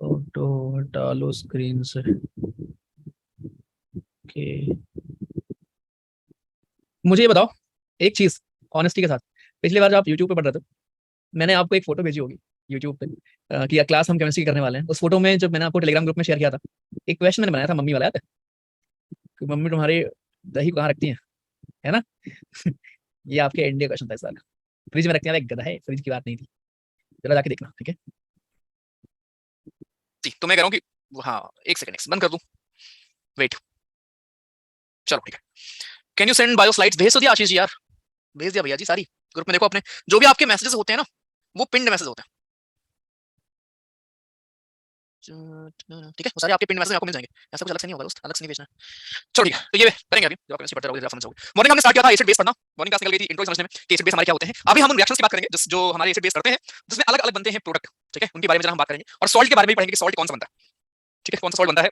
Photo हटा लो screen से। Okay, मुझे ये बताओ एक चीज, ऑनेस्टी के साथ। पिछली बार जब आप यूट्यूब पे पढ़ रहे थे, मैंने आपको एक फोटो भेजी होगी यूट्यूब पे, कि क्लास हम केमिस्ट्री करने वाले हैं। उस फोटो में जब मैंने आपको टेलीग्राम ग्रुप में शेयर किया था, एक क्वेश्चन मैंने बनाया था मम्मी वाला, याद है? कि मम्मी तुम्हारी दही कहाँ रखती है ना? ये आपके इंडिया क्वेश्चन था इस साल। फ्रिज में रखने वाला एक गधा है, फ्रिज की बात नहीं थी। जरा जाके देखना, ठीक है? जी, तो मैं कह रहा हूँ कि हाँ, एक सेकंड बंद कर दूं। वेट, चलो ठीक है। Can you send bio slides? भेज तो दिया आशीष जी यार, भेज दिया भैया जी सारी। ग्रुप में देखो अपने, जो भी आपके मैसेजेस होते हैं ना, वो पिंड मैसेज होते हैं। ठीक है, वो सारे आपके पिंड मैसेज आपको मिल जाएंगे। ऐसा कुछ अलग से नहीं होगा दोस्त, अलग से नहीं भेजना है। चलो ठीक है, तो ये करेंगे अभी, जब आप केमिस्ट्री पढ़ते रहोगे जरा समझ जाओगे। मॉर्निंग हमने स्टार्ट किया था एसिड बेस पढ़ना। मॉर्निंग क्लास निकल गई थी इंट्रो समझने में कि एसिड बेस हमारे क्या होते हैं। अभी हम उन रिएक्शंस की बात करेंगे जो हमारे एसिड बेस करते हैं, जिसमें अलग अलग बनते हैं प्रोडक्ट। ठीक है, उनके बारे में जरा हम बात करेंगे, और सॉल्ट के बारे में भी पढ़ेंगे कि सॉल्ट कौन सा बनता है। ठीक है, कौन सा सॉल्ट बनता है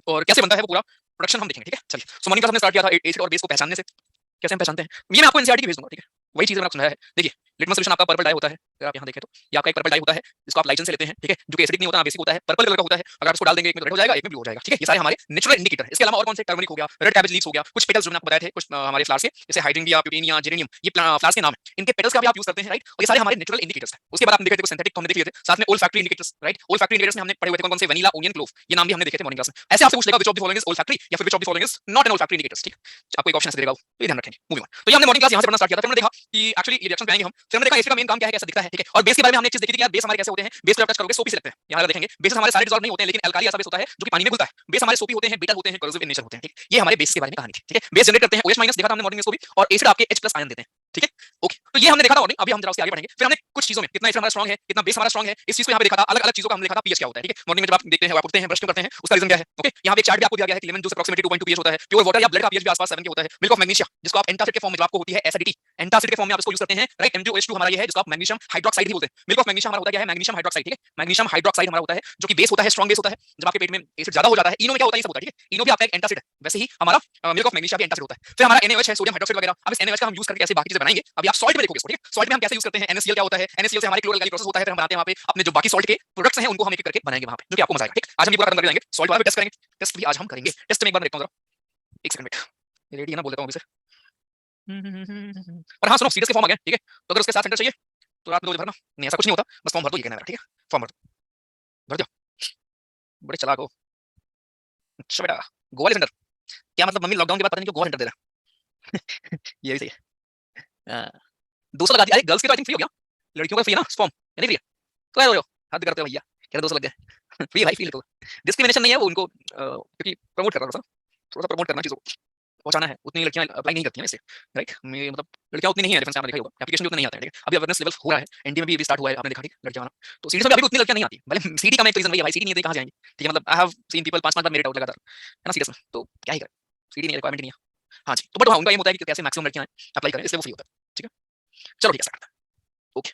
और कैसे बनता है, वो पूरा प्रोडक्शन हम देखेंगे। ठीक है, चलिए। सो मॉर्निंग क्लास हमने स्टार्ट किया था एसिड और बेस को पहचानने से, कैसे हम पहचानते हैं। ये मैं आपको एनसीईआरटी की भेज दूंगा, ठीक है? वही चीज़ मैंने आपको समझाया है। देखिए, लिटमस सोल्यूशन आपका पर्पल डाई होता है, अगर आप यहाँ देखें तो ये आपका एक पर्पल डाई होता है, जिसको आप लाइसेंस से लेते हैं। ठीक है, जो कि एसिडिक नहीं होता, बेसिक होता है, पर्पल कलर का होता है। अगर आप इसको डाल देंगे, एक में रेड हो जाएगा, एक में ब्लू हो जाएगा। ठीक है, ये सारे हमारे नेचुरल इंडिकेटर है। इसके अलावा और कौन से, टर्मरिक हो गया, रेड कैबेज लीव्स हो गया, कुछ पेटल्स जो मैंने आपको बताए थे, कुछ हमारे फ्लावर्स के, जैसे हाइड्रेंगिया, प्यूटेनिया, जेरेनियम, ये फ्लावर्स के नाम है। इनके पेटल्स का भी आप यूज करते हैं, राइट? और ये सारे हमारे नेचुरल इंडिकेटर्स हैं। उसके बाद आप देखे थे सिंथेटिक, तो हमने देख लिए थे। साथ में ओल फैक्ट्री इंडिकेटर्स, राइट? ओल फैक्ट्री इंडिकेटर्स में हमने पढ़े हुए थे कौन से, वनीला, ओनियन, क्लोव, ये नाम भी हमने देखे थे मॉर्निंग क्लास में। ऐसे आपसे पूछ लेगा which of the following is ओल फैक्ट्री, या फिर which of the following is not an ओल फैक्ट्री इंडिकेटर्स। ठीक है, आपको एक ऑप्शन ऐसे देगा, तो ये ध्यान रखेंगे। मूविंग ऑन, तो ये हमने मॉर्निंग क्लास यहाँ से पढ़ना स्टार्ट किया था। फिर हमने देखा कि एक्चुअली ये रिएक्शन पाएंगे हम। फिर हमने देखा एसिड का मेन काम क्या है, कैसे दिखता है। ठीक है, और बेस के बारे में हमने एक चीज देखी थी कि यार बेस हमारे कैसे होते हैं। बेस को जब टच करोगे सोपी से लगते हैं। यहाँ अगर देखेंगे बेस हमारे सारे डिसॉल्व नहीं होते हैं, लेकिन अल्काली ऐसा बेस होता है जो कि पानी में घुलता है। बेस हमारे सोपी होते हैं, बिटर होते हैं, करोसिव इन नेचर होते हैं। ठीक, ये हमारे बेस के बारे में कहानी थी। ठीक है, बेस जनरेट करते हैं OH माइनस, देखा था हमने मॉर्निंग में इसको भी, और एसिड आपके H+ आयन देते हैं। ठीक है, ओके, तो ये हमने देखा था मॉर्निंग। अभी हम जरा उसके आगे बढ़ेंगे। फिर हमने कुछ चीजों में कितना एसिड हमारा स्ट्रांग है, कितना बेस हमारा स्ट्रांग है, इस चीज को यहाँ पे देखा था। अलग अलग चीजों का हमने देखा था पीएच क्या होता है। ठीक है, मॉर्निंग में जब आप देखते हैं, आप उठते हैं, ब्रश करते हैं, उसका रीजन क्या है। ओके, यहाँ पे एक चार्ट भी आपको दिया गया है कि लेमन जूस अप्रॉक्सिमेटली 2.2 पीएच होता है। प्योर वाटर या ब्लड का पीएच भी आसपास 7 के होता है। मिल्क ऑफ मैग्नीशिया, जिसको आप एंटासिड के फॉर्म में, जो आपको होती है एसिडिटी, एंटासिड के फॉर्म में आप इसको यूज करते हैं, राइट? MgOH2 हमारा ये है, जिसको आप मैग्नीशियम हाइड्रोक्साइड भी बोलते हैं। मिल्क ऑफ मैग्नीशिया हमारा होता क्या है, मैग्नीशियम हाइड्रोक्साइड। ठीक है, मैग्नीशियम हाइड्रोक्साइड हमारा होता है जो कि बेस होता है, स्ट्रांग बेस होता है। जब आपके पेट में एसिड ज्यादा हो जाता है, इनो में क्या होता है, ये सब होता है। ठीक है, इनो भी आपका एक एंटासिड है, वैसे ही हमारा मिल्क ऑफ मैग्नीशिया भी एंटासिड होता है। फिर हमारा NaOH है, सोडियम हाइड्रोक्साइड वगैरह। अब इस NaOH का हम यूज करके कैसे बाकी चीजें बनाएंगे, अभी आप सॉल्ट में देखोगे इसको। ठीक है, सॉल्ट में हम कैसे यूज करते हैं, NaCl क्या होता है, NaCl से हमारे क्लोरल प्रोसेस होता है, फिर हम बनाते हैं वहां पे अपने जो बाकी सॉल्ट के प्रोडक्ट्स हैं, उनको हम एक एक करके बनाएंगे वहां पे, जो कि आपको मजा आएगा। ठीक, आज हम ये पूरा खत्म करके जाएंगे, सॉल्ट वाला भी टेस्ट करेंगे। टेस्ट भी आज हम करेंगे। टेस्ट में एक बार देखता हूं जरा, एक सेकंड वेट। रेडी है ना, बोल देता हूं अभी से। पर हाँ सुनो, सीरियस के फॉर्म आ गए। ठीक है, तो अगर उसके साथ सेंटर चाहिए तो रात में 2 बजे भरना। नहीं, ऐसा कुछ नहीं होता, बस फॉर्म भर दो, ये कहना है मेरा। ठीक है, फॉर्म भर दो, भर दो। बड़े चालाक हो। अच्छा बेटा, गोवा ले सेंटर। क्या मतलब, मम्मी लॉकडाउन के बाद पता नहीं क्यों गोवा सेंटर दे रहा है। ये भी सही है। 200 लगा दिया। अरे गर्ल्स के तो आई थिंक फ्री हो गया, लड़कियों का फ्री है ना फॉर्म, या नहीं फ्री है? तो क्या हो रहे हो, हद करते हो भैया, कह रहे 200 लग गए। फ्री है भाई, फ्री तो डिस्क्रिमिनेशन नहीं है वो, उनको क्योंकि प्रमोट कर रहा था, थोड़ा सा प्रमोट करना चीजों को, पहुंचाना है। उतनी लड़कियां अप्लाई नहीं करती हैं इससे, राइट? मतलब लड़कियां उतनी नहीं है, डिफेंस में आपने देखा होगा, एप्लीकेशन भी उतने नहीं आते हैं। ठीक है, अभी अवेयरनेस लेवल हो रहा है, एनडी में भी अभी स्टार्ट हुआ है, आपने देखा। ठीक, लड़कियां आना, तो सीडी में भी अभी उतनी लड़कियां नहीं आती। भले सीडी का मैं एक रीजन वही है भाई, सीडी नहीं है तो कहां जाएंगे। ठीक है, मतलब I have seen people 5-5 bar merit out लगातार, है ना, सीरियस में, तो क्या ही करें, सीडी नहीं, रिक्वायरमेंट नहीं है। हाँ जी, तो बट हाँ, उनका एम होता है कि कैसे मैक्सिमम लड़कियां अप्लाई करें, इसलिए वो फ्री होता है। ठीक है, चलो ठीक है, स्टार्ट करते हैं। Okay,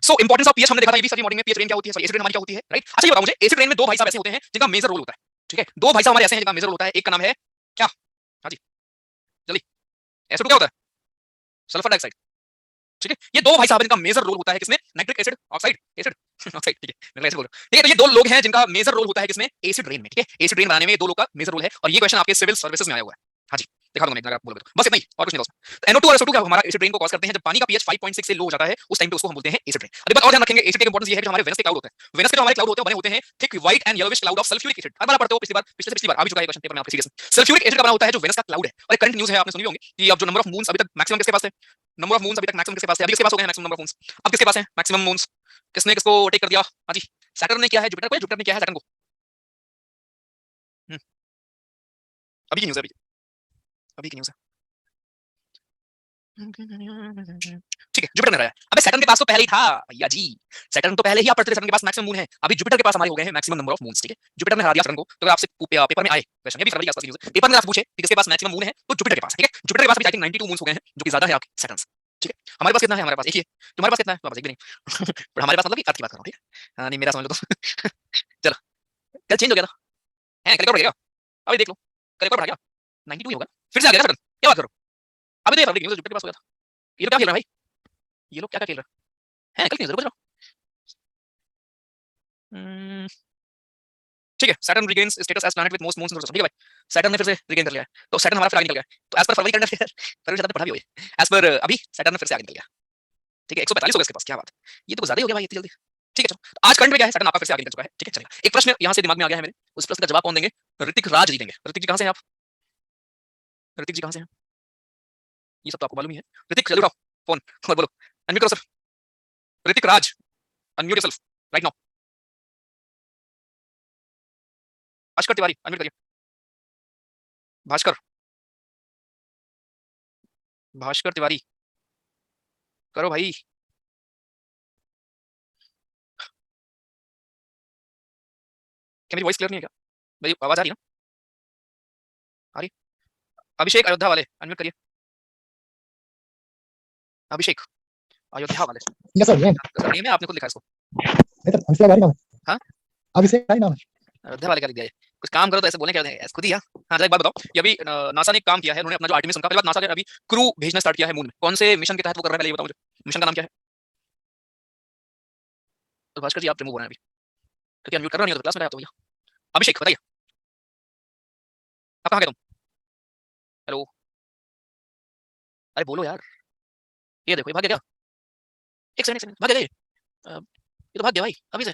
so importance of pH हमने देखा था, ये भी सभी मॉर्निंग में। पीएच रेन क्या होती है, सॉरी एसिड रेन हमारी क्या होती है, राइट? अच्छा ये बताओ मुझे, एसिड रेन में दो भाई साहब ऐसे होते हैं जिनका मेजर रोल होता है। ठीक है, दो भाई साहब हमारे ऐसे हैं जिनका मेजर रोल होता है। एक का नाम है क्या, हाँ जी, जल्दी, एसिड क्या होता है, सल्फर डाइऑक्साइड। ठीक है, ये दो भाई साहब जिनका मेजर रोल होता है किसमें, nitric acid oxide, acid oxide. ठीक है, मैं एसिड बोल रहा हूं। ठीक है, तो ये दो लोग हैं जिनका मेजर रोल होता है किसमें, एसिड रेन में। ठीक है, एसिड रेन बनाने में ये दो लोग का मेजर रोल है, और ये क्वेश्चन आपके सिविल सर्विसेज में आया हुआ है। हाँ जी, दिखा दूंगा मैं, आप बोलोगे तो बस इतना ही, और कुछ नहीं दोस्त। तो NO2 और SO2 क्या हमारा एसिड रेन को कॉज करते हैं। जब पानी का पीएच 5.6 से लो हो जाता है, उस टाइम पे उसको हम बोलते हैं एसिड रेन। अभी बात और ध्यान रखेंगे, एसिड के इंपॉर्टेंस ये है कि हमारे वेनस के क्लाउड होते हैं। वेनस के जो हमारे क्लाउड होते हैं, बने होते हैं thick white and yellowish cloud of sulphuric acid. हर बार पढ़ते हो, पिछली बार, पिछले से पिछली बार आ भी चुका है क्वेश्चन पेपर में आपके सीरियस में। सल्फ्यूरिक एसिड का बना होता है जो वेनस का क्लाउड है। और एक करंट न्यूज है, आपने सुनी होंगी कि अब जो नंबर ऑफ मून्स अभी तक मैक्सिमम किसके पास थे, नंबर ऑफ मून्स अभी तक मैक्सिमम किसके पास थे, अभी किसके पास हो गए मैक्सिमम नंबर ऑफ मून्स, अब किसके पास है मैक्सिमम मून्स, किसने किसको टेक कर दिया। हाँ जी, सैटर्न ने किया है जुपिटर को, जुपिटर ने किया है सैटर्न को। हम्म, अभी की न्यूज है, अभी की न्यूज है। ठीक है, जुपिटर ने रहा है। अबे सैटर्न के पास तो पहले ही था भैया जी, सैटर्न तो पहले ही आप पढ़ते थे, सैटर्न के पास मैक्सिमम मून है। अभी जुपिटर के पास हमारे हो गए हैं मैक्सिमम नंबर ऑफ मून्स। ठीक है, जुपिटर ने हरा दिया सैटर्न को। तो अगर आपसे पेपर में आए क्वेश्चन, ये भी फरवरी के आसपास की न्यूज़ है, पेपर में आप पूछे कि किसके पास मैक्सिमम मून है, तो जुपिटर के पास। ठीक है, जुपिटर के पास अभी आई थिंक 92 मून्स हो गए हैं, जो कि ज्यादा है आपके सैटर्न से। ठीक है, हमारे पास कितना है, हमारे पास एक ही है। तुम्हारे पास कितना है, तुम्हारे पास एक भी नहीं। पर हमारे पास मतलब कि अर्थ की बात कर रहा हूँ। ठीक है, हाँ नहीं, मेरा समझ लो तो। चलो, कल चेंज हो गया था, है कल बढ़ गया, अभी देख लो, कल बढ़ गया, 92 ही होगा, फिर से आ गया सैटर्न। क्या बात करो, अभी तो ये फरवरी की न्यूज़, जुपिटर के पास हो गया था। ये लोग क्या खेल रहा है भाई, ये लोग क्या क्या खेल रहा है, कल की न्यूज़ है, रुको जरा। ठीक है, Saturn regains status as planet with most moons in the system. ठीक है भाई, सैटर्न ने फिर से रिगेन कर लिया है, तो सैटर्न हमारा फिर आगे निकल गया है। तो एज पर फरवरी कैलेंडर फिर फरवरी ज्यादा पढ़ा भी हुई है, एज पर अभी सैटर्न फिर से आगे निकल गया। ठीक है, 145 हो गया इसके पास, क्या बात है, ये तो ज्यादा ही हो गया भाई इतनी जल्दी। ठीक है चलो, तो आज करंट में क्या है, सैटर्न आपका फिर से आगे निकल चुका है। ठीक है चलेगा, एक प्रश्न यहाँ से दिमाग में आ गया है मेरे, उस प्रश्न का जवाब कौन देंगे, ऋतिक राज जी देंगे। ऋतिक जी कहाँ से हैं आप, ऋतिक जी कहाँ से हैं, ये सब तो आपको मालूम ही है। ऋतिक चलो उठाओ फोन और बोलो, अनम्यूट करो sir, Hrithik Raj, unmute yourself right now. Bhaskar Tiwari unmute करिए, भास्कर, भास्कर तिवारी करो भाई। क्या मेरी वॉइस क्लियर नहीं है क्या, मेरी आवाज आ रही है ना, आ रही है? अभिषेक अयोध्या वाले अनम्यूट करिए, अभिषेक अयोध्या वाले। यस सर, सर नेम है, आपने खुद लिखा है इसको। नहीं तो अभिषेक भाई नाम है। हाँ अभिषेक भाई नाम है। अयोध्या वाले का लिख दिया है, कुछ काम करो तो ऐसे बोले क्या होते हैं खुद ही। हाँ एक बात बताओ, ये अभी नासा ने एक काम किया है, उन्होंने अपना जो आर्टेमिस उनका, पहले बात नासा ने अभी क्रू भेजना स्टार्ट किया है मून में, कौन से मिशन के तहत वो कर रहा है पहले ये बताओ मुझे, मिशन का नाम क्या है। तो भास्कर जी आप रिमूव हो रहे हैं अभी, क्योंकि अनम्यूट कर रहा नहीं हो तो क्लास में आया तो भैया। अभिषेक बताइए आप कहाँ गए तुम, हेलो, अरे बोलो यार, ये देखो ये भाग गया क्या, एक सेकंड भाग गया ये, ये तो भाग गया भाई अभी से,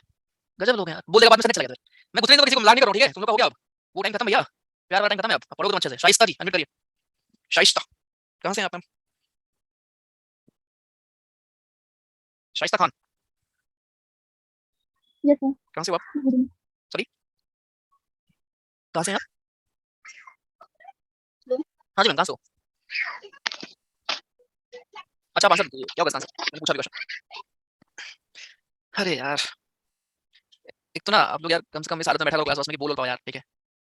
गजब लोग हैं यार, बोल देगा बाद में चला गया। मैं कुछ नहीं तो किसी को मजाक नहीं कर रहा हूँ, ठीक है तुम लोग का हो गया अब, वो टाइम खत्म भैया, प्यार वाला टाइम खत्म है, अब पढ़ोगे तुम अच्छे से। शाइस्ता जी अनम्यूट करिए, शाइस्ता कहाँ से हैं आप, शाइस्ता खान यस सर। कहाँ से हो आप, सॉरी कहाँ से हैं आप, हाँ जी मैम कहाँ से हो, अच्छा आप आंसर क्या होगा आंसर, मैंने पूछा भी क्वेश्चन। अरे यार एक तो ना आप लोग यार कम से कम इस हालत में बैठा लो क्लास में कि बोलो तो यार, ठीक है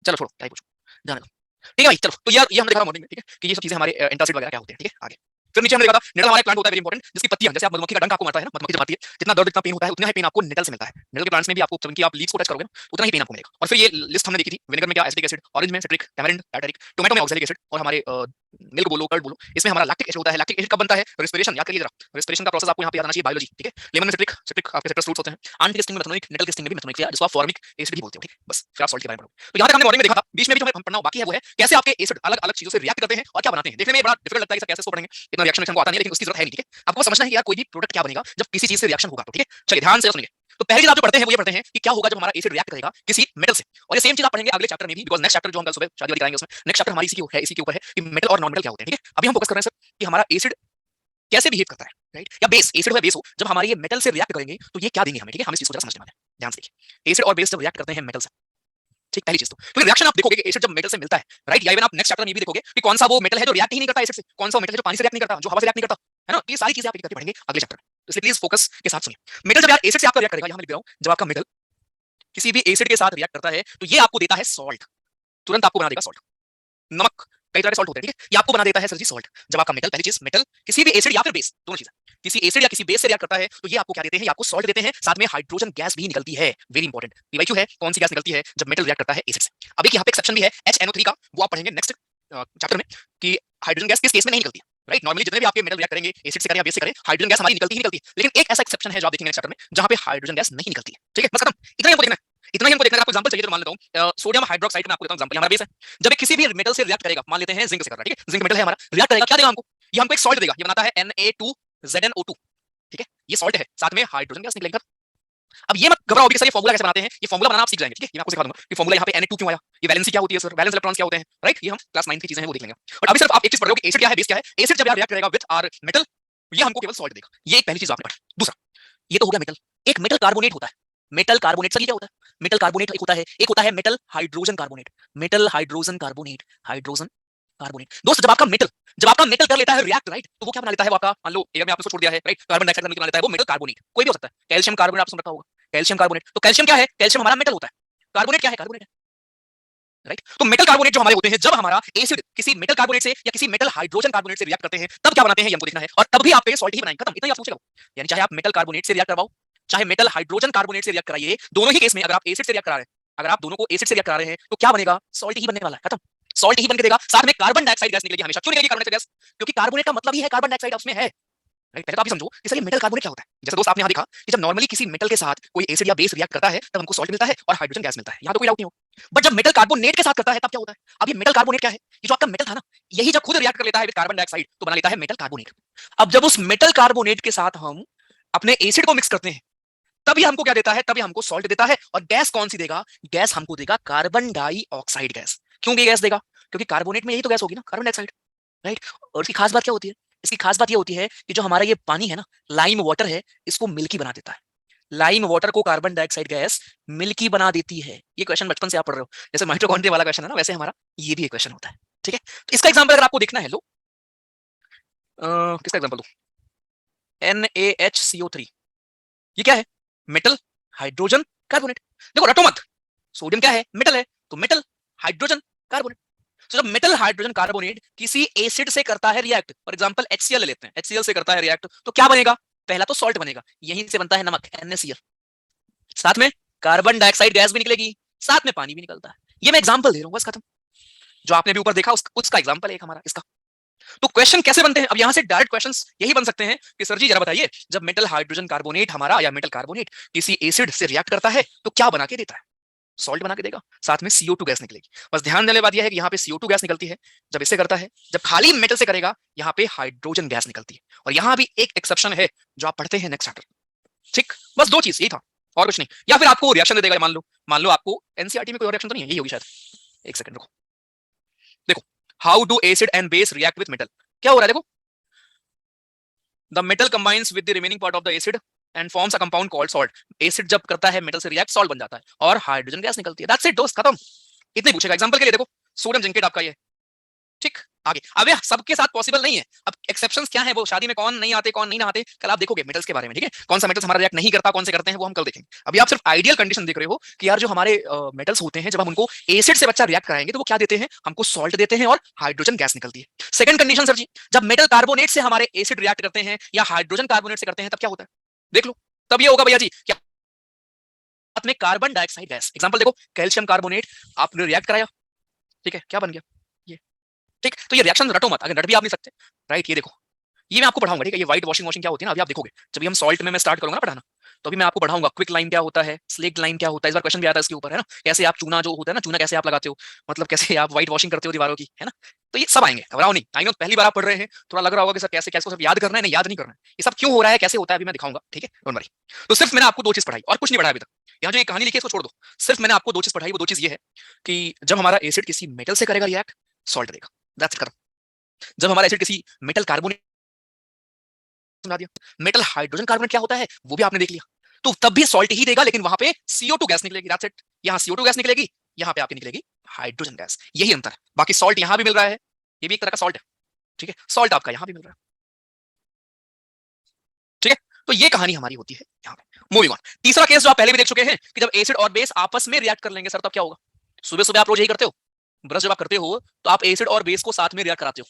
चलो छोड़ो क्या ही पूछो, जाने दो। ठीक है भाई चलो, तो यार ये हमने देखा मॉर्निंग में, ठीक है कि ये सब चीजें हमारे एंटासिड वगैरह क्या होते हैं। ठीक है आगे फिर नीचे हमने देखा था निडल हमारा प्लांट होता है वेरी इंपॉर्टेंट, जिसकी पत्तियां, जैसे आप मधुमक्खी का डंक आपको मारता है ना, मधुमक्खी जब आती है जितना दर्द जितना पेन होता है उतना ही पेन आपको निडल से मिलता है। निडल के प्लांट्स में भी आपको जब आप लीव्स को टच करोगे ना उतना ही पेन आपको मिलेगा। और फिर ये लिस्ट हमने देखी थी, विनेगर में क्या एसिटिक एसिड, ऑरेंज में सिट्रिक, टैमरिंड टार्टरिक, टोमेटो में ऑक्सैलिक एसिड, और हमारे मिल्क बोलो कर्ड बोलो इसमें हमारा लैक्टिक एसिड होता है। लैक्टिक एसिड कब बनता है, रेस्पिरेशन याद करिए जरा, रेस्पिरेशन का प्रोसेस आपको यहाँ पे याद आना चाहिए, बायोलॉजी। ठीक है लेमन में सिट्रिक, सिट्रिक आपके सिट्रस फ्रूट्स होते हैं, आंटी के स्टिंग में मेथनोइक, निडल के स्टिंग में भी मेथनोइक, जिसको आप फॉर्मिक एसिड भी बोलते हो। ठीक बस फिर आप सॉल्ट के बारे में पढ़ो। तो यहाँ तक हमने मॉर्निंग में देखा था, बीच में भी जो हमें पढ़ना बाकी है वो है कैसे आपके एसिड अलग अलग चीजों से रिएक्ट करते हैं और क्या बनाते हैं। देखने में बड़ा डिफिकल्ट लगता है कि कैसे इसको पढ़ेंगे, इतना रिएक्शन हमको आता नहीं है, लेकिन उसकी जरूरत है नहीं। ठीक है आपको समझना है कि यार कोई भी प्रोडक्ट क्या बनेगा जब किसी चीज से रिएक्शन होगा। तो ठीक है चलिए ध्यान से सुनिए। तो पहली चीज आप जो पढ़ते हैं वो ये पढ़ते हैं कि क्या होगा जब हमारा एसिड रिएक्ट करेगा किसी मेटल से, और ये सेम चीज आप पढ़ेंगे अगले चैप्टर में भी, बिकॉज़ नेक्स्ट चैप्टर जो हम कल सुबह शादी वाली कराएंगे उसमें नेक्स्ट चैप्टर हमारी इसी के ऊपर है कि मेटल और नॉन मेटल क्या होते हैं। ठीक है अभी हम फोकस कर रहे हैं सर कि हमारा एसिड कैसे बिहेव करता है, राइट, या बेस, एसिड हो बेस हो, जब हमारे ये मेटल से रिएक्ट करेंगे तो ये क्या देंगे हमें। ठीक है हम इस चीज को जरा समझने वाले हैं, ध्यान से देखिए। एसिड और बेस जब रिएक्ट करते हैं मेटल से, ठीक पहली चीज तो रिएक्शन आप देखोगे कि एसिड जब मेटल से मिलता है, राइट, या इवन आप नेक्स्ट चैप्टर में भी देखोगे कि कौन सा वो मेटल है जो रिएक्ट ही नहीं करता एसिड से, कौन सा मेटल है जो पानी से रिएक्ट नहीं करता, जो हवा से रिएक्ट नहीं करता, है ना। ये सारी चीजें आप एक करके पढ़ेंगे अगले चैप्टर में, तो इसलिए प्लीज फोकस के साथ सुनिए। मेटल जब यार एसिड से आपका रिएक्ट करेगा, यहां मैं लिख रहा हूं, जब आपका मेटल किसी भी एसिड के साथ रिएक्ट करता है तो ये आपको देता है सॉल्ट, तुरंत आपको बना देगा सॉल्ट। नमक कई तरह के सॉल्ट होते हैं, ठीक है ये आपको बना देता है सर जी सॉल्ट। जब आपका मेटल, पहली चीज मेटल किसी भी एसिड या फिर बेस, दोनों चीजें, किसी एसिड या किसी बेस से रिएक्ट करता है तो ये आपको क्या देते हैं, ये आपको सॉल्ट देते हैं, साथ में हाइड्रोजन गैस भी निकलती है। वेरी इंपॉर्टेंट पीवाईक्यू है, कौन सी गैस निकलती है जब मेटल रिएक्ट करता है एसिड से। अब एक यहाँ पे एक्सेप्शन भी है HNO3 का, वो आप पढ़ेंगे नेक्स्ट चैप्टर में कि हाइड्रोजन गैस किस केस में नहीं निकलती है, राइट। नॉर्मली जितने भी आपके मेटल रिएक्ट करेंगे एसिड से करें या बेस से करें, हाइड्रोजन गैस हमारी निकलती ही निकलती है, लेकिन एक ऐसा एक्सेप्शन है जो आप देखेंगे नेक्स्ट चैप्टर में जहां पे हाइड्रोजन गैस नहीं निकलती है। ठीक है बस खत्म, इतना ही हमको देखना है, इतना ही हमको देखना है। आपको एग्जांपल चाहिए तो मान लेता हूं सोडियम हाइड्रोक्साइड में आपको देता हूं एग्जांपल, हमारा बेस है, जब किसी भी मेटल से रिएक्ट करेगा, मान लेते हैं जिंक से कर रहा है, ठीक है जिंक मेटल है हमारा, रिएक्ट करेगा क्या देगा हमको, ये हमको एक सॉल्ट देगा, ये बनाता है Na2ZnO2, ठीक है ये सॉल्ट है, साथ में हाइड्रोजन गैस निकलेगा। अब ये मत घबराओ अभी सर ये फॉर्मूला कैसे बनाते हैं, ये फॉर्मूला बनाना आप सीख जाएंगे। ठीक है ये मैं आपको सिखा दूंगा कि फॉर्मूला यहाँ पे Na2 क्यों आया, ये वैलेंसी क्या होती है सर, वैलेंस इलेक्ट्रॉन्स क्या होते हैं, राइट, ये हम क्लास 9 की चीजें हैं वो देख लेंगे। और अभी सिर्फ आप एक चीज पढ़ रहे हो कि एसिड क्या है बेस क्या है। एसिड जब यार रिएक्ट करेगा विद आवर मेटल, ये हमको केवल सॉल्ट देगा, ये एक पहली चीज आपने पढ़ी। दूसरा ये तो हो गया मेटल, एक मेटल कार्बोनेट होता है, मेटल कार्बोनेट सर ये क्या होता है, मेटल कार्बोनेट एक होता है metal hydrogen carbonate, metal hydrogen carbonate, hydrogen carbonate. दोस्त जब आपका मेटल कर लेता है रिएक्ट, राइट, तो वो क्या बना लेता है, वो आपका मान लो एयर में आपने उसको छोड़ दिया है, राइट, कार्बन डाइऑक्साइड बना लेता है, वो मेटल कार्बोनेट कोई भी हो सकता है, कैल्शियम कार्बोनेट आपने सुन रखा होगा, कैल्शियम कार्बोनेट। तो कैल्शियम क्या है, कैल्शियम हमारा मेटल होता है, कार्बोनेट क्या है, कार्बोनेट है, राइट। तो मेटल कार्बोनेट जो हमारे होते हैं जब हमारा एसिड किसी मेटल कार्बोनेट से या किसी मेटल हाइड्रोजन कार्बोनेट से रिएक्ट करते हैं तब क्या बनाते हैं ये हमको देखना है, और तब भी आप सॉल्ट ही बनाएंगे, खत्म, इतना ही आप सोच लो। यानी चाहे आप मेटल कार्बोनेट से रिएक्ट करवाओ, चाहे मेटल हाइड्रोजन कार्बोनेट से रिएक्ट कराइए, दोनों ही केस में अगर आप एसिड से रिएक्ट करा रहे हैं, अगर आप दोनों को एसिड से रिएक्ट करा रहे हैं तो क्या बनेगा, सॉल्ट ही बनने वाला है, खत्म, सॉल्ट ही बन के देगा। साथ में कार्बन डाइऑक्साइड गैस निकलेगी हमेशा, क्यों निकलेगी कार्बन डाइऑक्साइड गैस, क्योंकि कार्बोनेट का मतलब ही है कार्बन डाइऑक्साइड उसमें है, राइट। पहले तो आप ये समझो कि सर ये मेटल कार्बोनेट क्या होता है। जैसे दोस्त आपने यहाँ देखा कि जब नॉर्मली किसी मेटल के साथ कोई एसिड या बेस रिएक्ट करता है तब हमको सॉल्ट मिलता है और हाइड्रोजन गैस मिलता है, यहाँ तो कोई डाउट नहीं हो। बट जब मेटल कार्बोनेट के साथ करता है तब क्या होता है। अब ये मेटल कार्बोनेट क्या है, ये जो आपका मेटल था ना, यही जब खुद रिएक्ट कर लेता है विद कार्बन डाइऑक्साइड तो बना लेता है मेटल कार्बोनेट। अब जब उस मेटल कार्बोनेट के साथ हम अपने एसिड को मिक्स करते हैं तभी हमको क्या देता है, तभी हमको सॉल्ट देता है। और गैस कौन सी देगा, गैस हमको देगा कार्बन डाइऑक्साइड गैस। क्यों ये गैस देगा, क्योंकि कार्बोनेट में यही तो गैस होगी ना, कार्बन डाइऑक्साइड, राइट। और इसकी खास बात क्या होती है, इसकी खास बात ये होती है कि जो हमारा ये पानी है ना, लाइम वाटर है, इसको मिल्की बना देता है। लाइम वाटर को कार्बन डाइऑक्साइड गैस मिल्की बना देती है। ये क्वेश्चन बचपन से आप पढ़ रहे हो, जैसे माइटोकॉन्ड्रिया वाला क्वेश्चन है ना, वैसे हमारा ये भी एक क्वेश्चन होता है, ठीक है। तो इसका एग्जांपल अगर आपको देखना है, लो किसका एग्जांपल दो, NaHCO3, ये क्या है, मेटल हाइड्रोजन कार्बोनेट। देखो रटो मत, सोडियम क्या है, मेटल है, तो मेटल हाइड्रोजन कार्बोनेट। तो जब मेटल हाइड्रोजन कार्बोनेट किसी एसिड से करता है रिएक्ट, फॉर एग्जांपल HCl ले लेते हैं, HCl से करता है रिएक्ट, तो क्या बनेगा, पहला तो सॉल्ट बनेगा, यहीं से बनता है नमक NaCl, साथ में कार्बन डाइऑक्साइड गैस भी निकलेगी, साथ में पानी भी निकलता है। ये मैं एग्जांपल दे रहा हूं, बस खत्म। जो आपने भी ऊपर देखा उसका एग्जांपल है एक हमारा इसका। तो क्वेश्चन कैसे बनते हैं, अब यहां से डायरेक्ट क्वेश्चंस यही बन सकते हैं कि सर जी जरा बताइए, जब मेटल हाइड्रोजन कार्बोनेट हमारा या मेटल कार्बोनेट किसी एसिड से रिएक्ट करता है तो क्या बना के देता है, सॉल्ट बना के देगा, साथ में CO2 गैस निकलेगी। बस ध्यान देने बात यह है कि यहाँ पे CO2 गैस निकलती है जब इससे करता है, जब खाली मेटल से करेगा यहाँ पे हाइड्रोजन गैस निकलती है। और यहाँ भी एक एक्सेप्शन है जो आप पढ़ते हैं नेक्स्ट चैप्टर, ठीक। बस दो चीज यही था और कुछ नहीं। या फिर आपको रिएक्शन दे देगा, मान लो आपको एनसीईआरटी में कोई रिएक्शन तो नहीं है, यही होगी शायद, एक सेकंड रुको। देखो, how do acid and base react with metal, क्या हो रहा है देखो, the metal combines with the remaining part of the acid and forms a compound called salt. Acid जब करता है मेटल से रिएक्ट, सॉल्ट बन जाता है और हाइड्रोजन गैस निकलती है। दैट्स इट दोस्त, खत्म। इतने पूछेगा एग्जांपल के लिए, देखो सोडियम जिंकेट आपका ये, ठीक। आगे अब ये सबके साथ पॉसिबल नहीं है, अब एक्सेप्शंस क्या है, वो शादी में कौन नहीं आते कौन नहीं नहाते, कल आप देखोगे मेटल्स के बारे में, ठीक है। कौन सा मेटल्स हमारा रिएक्ट नहीं करता, कौन से करते हैं, वो हम कल देखेंगे। अभी आप सिर्फ आइडियल कंडीशन देख रहे हो कि यार जो हमारे मेटल्स होते हैं, जब हम उनको एसिड से बच्चा रिएक्ट कराएंगे तो वो क्या देते हैं, हमको सॉल्ट देते हैं और हाइड्रोजन गैस निकलती है। सेकंड कंडीशन सर जी, जब मेटल कार्बोनेट से हमारे एसिड रिएक्ट करते हैं या हाइड्रोजन कार्बोनेट से करते हैं तब क्या होता है, देख लो, तब ये होगा भैया जी क्या, साथ में कार्बन डाइऑक्साइड गैस। एग्जांपल देखो, कैल्शियम कार्बोनेट आपने रिएक्ट कराया, ठीक है, क्या बन गया ये, ठीक। तो ये रिएक्शन रटो मत, अगर रट भी आप नहीं सकते, राइट। ये देखो, ये मैं आपको पढ़ाऊंगा, ठीक है। ये व्हाइट वॉशिंग क्या होती है ना, अभी आप देखोगे जब हम सॉल्ट में मैं स्टार्ट करूंगा ना पढ़ाना, तो अभी मैं आपको पढ़ाऊंगा क्विक लाइम क्या होता है, स्लेक्ट लाइम क्या होता है। इस बार क्वेश्चन भी आता है इसके ऊपर, है ना, कैसे आप चूना जो होता है ना, चूना कैसे आप लगाते हो, मतलब कैसे आप व्हाइट वॉशिंग करते हो दीवारों की, है ना। तो ये सब आएंगे, घबराओ नहीं। आई नो पहली बार आप पढ़ रहे हैं, थोड़ा लग रहा होगा कि सर कैसे कैसे सब याद करना है, नहीं याद नहीं करना है, ये सब क्यों हो रहा है, कैसे होता है, अभी मैं दिखाऊंगा, ठीक है, डोंट वरी। तो सिर्फ मैंने आपको दो चीज पढ़ाई और कुछ नहीं पढ़ाया अभी तक। यहाँ जो ये कहानी लिखी है इसको छोड़ दो, सिर्फ मैंने आपको दो चीज पढ़ाई, वो दो चीज ये है कि जब हमारा एसिड किसी मेटल से करेगा रिएक्ट, सॉल्ट देगा, दैट्स इट, खत्म। जब हमारा एसिड किसी मेटल कार्बोनेट, सुना दिया, मेटल हाइड्रोजन कार्बोनेट क्या होता है वो भी आपने देख लिया, तो तब भी सॉल्ट ही देगा, लेकिन वहां पे CO2 गैस निकलेगी, दैट्स इट। यहाँ CO2 गैस निकलेगी, यहाँ पे आपकी निकलेगी हाइड्रोजन गैस, यही अंतर है। बाकी सॉल्ट यहाँ भी मिल रहा है, ये भी एक तरह का सॉल्ट है, ठीक है, सॉल्ट आपका यहाँ भी मिल रहा है, ठीक है। तो ये कहानी हमारी होती है यहाँ पे। मूविंग ऑन, तीसरा केस जो आप पहले भी देख चुके हैं कि जब एसिड और बेस आपस में रिएक्ट कर लेंगे सर, तब क्या होगा। सुबह सुबह आप रोज यही करते हो, ब्रश जब आप करते हो तो आप एसिड और बेस को साथ में रिएक्ट कराते हो।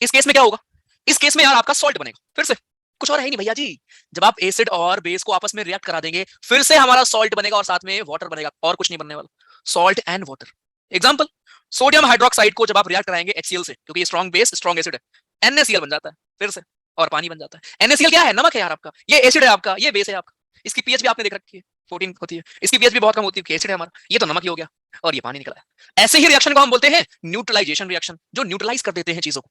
इस केस में क्या होगा, इस केस में यार आपका सॉल्ट बनेगा, फिर से कुछ और है ही नहीं भैया जी। जब आप एसिड और बेस को आपस में रिएक्ट करा देंगे फिर से हमारा सॉल्ट बनेगा और साथ में वाटर बनेगा, और कुछ नहीं बनने वाला, salt and water. Example, sodium hydroxide को जब आप रिएक्ट कराएंगे HCl से, क्योंकि स्ट्रॉन्ग बेस स्ट्रॉन्ग एसिड है, NaCl बन जाता है फिर से, और पानी बन जाता है। NaCl क्या है, नमक है यार आपका, ये एसिड है आपका, ये बेस है आपका। इसकी पीएच भी आपने देख रखी है 14 होती है, इसकी पीएच भी बहुत कम होती है, एसिड है हमारा, ये तो नमक ही हो गया और ये पानी निकला है। ऐसे ही रिएक्शन को हम बोलते हैं न्यूट्रलाइजेशन रिएक्शन, जो न्यूट्रलाइज कर देते हैं चीजों को,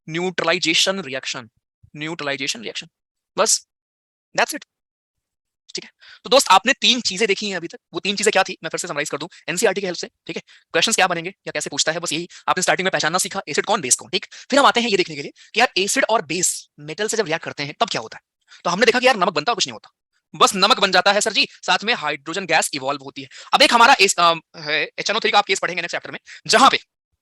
न्यूट्रलाइजेशन रिएक्शन, न्यूट्रलाइजेशन रिएक्शन, बस दैट्स इट, ठीक है। तो दोस्त आपने तीन चीजें देखी हैं अभी तक, वो तीन चीजें क्या थी मैं फिर से समराइज कर दूं एनसीईआरटी की हेल्प से, ठीक है। क्वेश्चंस क्या बनेंगे या कैसे पूछता है, बस यही आपने स्टार्टिंग में पहचानना सीखा, एसिड कौन बेस कौन, ठीक। फिर हम आते हैं ये देखने के लिए कि यार एसिड और बेस मेटल से जब रिएक्ट करते हैं तब क्या होता है। तो हमने देखा कि यार नमक बनता कुछ नहीं होता, बस नमक बन जाता है सर जी, साथ में हाइड्रोजन गैस इवॉल्व होती है। अब एक हमारा HNO3 का आप केस पढ़ेंगे नेक्स्ट चैप्टर में,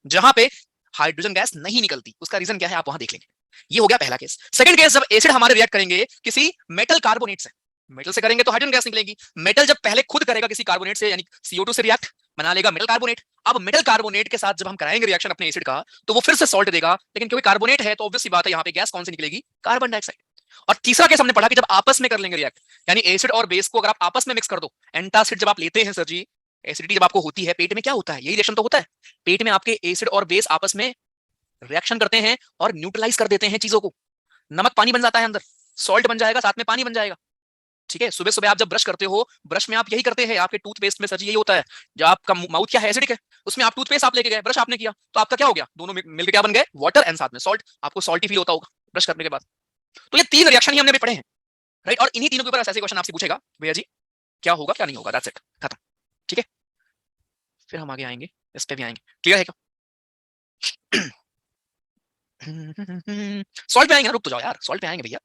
जहां पे हाइड्रोजन गैस नहीं निकलती, उसका रीजन क्या है आप वहां देख लेंगे। ये हो गया पहला केस। सेकंड केस, जब एसिड हमारे रिएक्ट करेंगे किसी मेटल कार्बोनेट से, मेटल से करेंगे तो हाइड्रोजन गैस निकलेगी। मेटल जब पहले खुद करेगा किसी कार्बोनेट से, यानी CO2 से रिएक्ट, बना लेगा मेटल कार्बोनेट। अब मेटल कार्बोनेट के साथ जब हम कराएंगे रिएक्शन अपने एसिड का, तो वो फिर से सॉल्ट देगा, लेकिन क्योंकि कार्बोनेट है तो ऑब्वियस सी बात है यहाँ पे गैस कौन सी निकलेगी, कार्बन डाइऑक्साइड। और तीसरा केस हमने पढ़ा कि जब आपस में कर लेंगे रिएक्ट, यानी एसिड और बेस को अगर आप आपस में मिक्स कर दो, एंटासिड जब आप लेते हैं सर जी, एसिडिटी जब आपको होती है पेट में, क्या होता है, यही रिएक्शन तो होता है, पेट में आपके एसिड और बेस आपस में रिएक्शन करते हैं और न्यूट्रलाइज कर देते हैं चीजों को, नमक पानी बन जाता है अंदर, सॉल्ट बन जाएगा, साथ में पानी बन जाएगा। ठीक है, सुबह सुबह आप जब ब्रश करते हो, ब्रश में आप यही करते हैं, आपके टूथपेस्ट में सर जी यही होता है, जब आपका माउथ क्या है, एसिडिक है, उसमें आप टूथपेस्ट आप लेके गए, ब्रश आपने किया, तो आपका क्या हो गया, दोनों मिलकर क्या बन गए, वाटर एंड साथ में सॉल्ट। आपको सॉल्टी फील होता होगा ब्रश करने के बाद। तो ये 3 रिएक्शन ही हमने अभी पढ़े हैं, राइट। और इन्हीं तीनों के ऊपर ऐसे क्वेश्चन आपसे पूछेगा, भैया जी क्या होगा क्या नहीं होगा, दैट्स इट, खत्म। ठीक है, फिर हम आगे आएंगे, इस पे भी आएंगे। क्लियर है क्या? सॉल्ट पे आएंगे, रुक तो जाओ यार, सॉल्ट पे आएंगे भैया,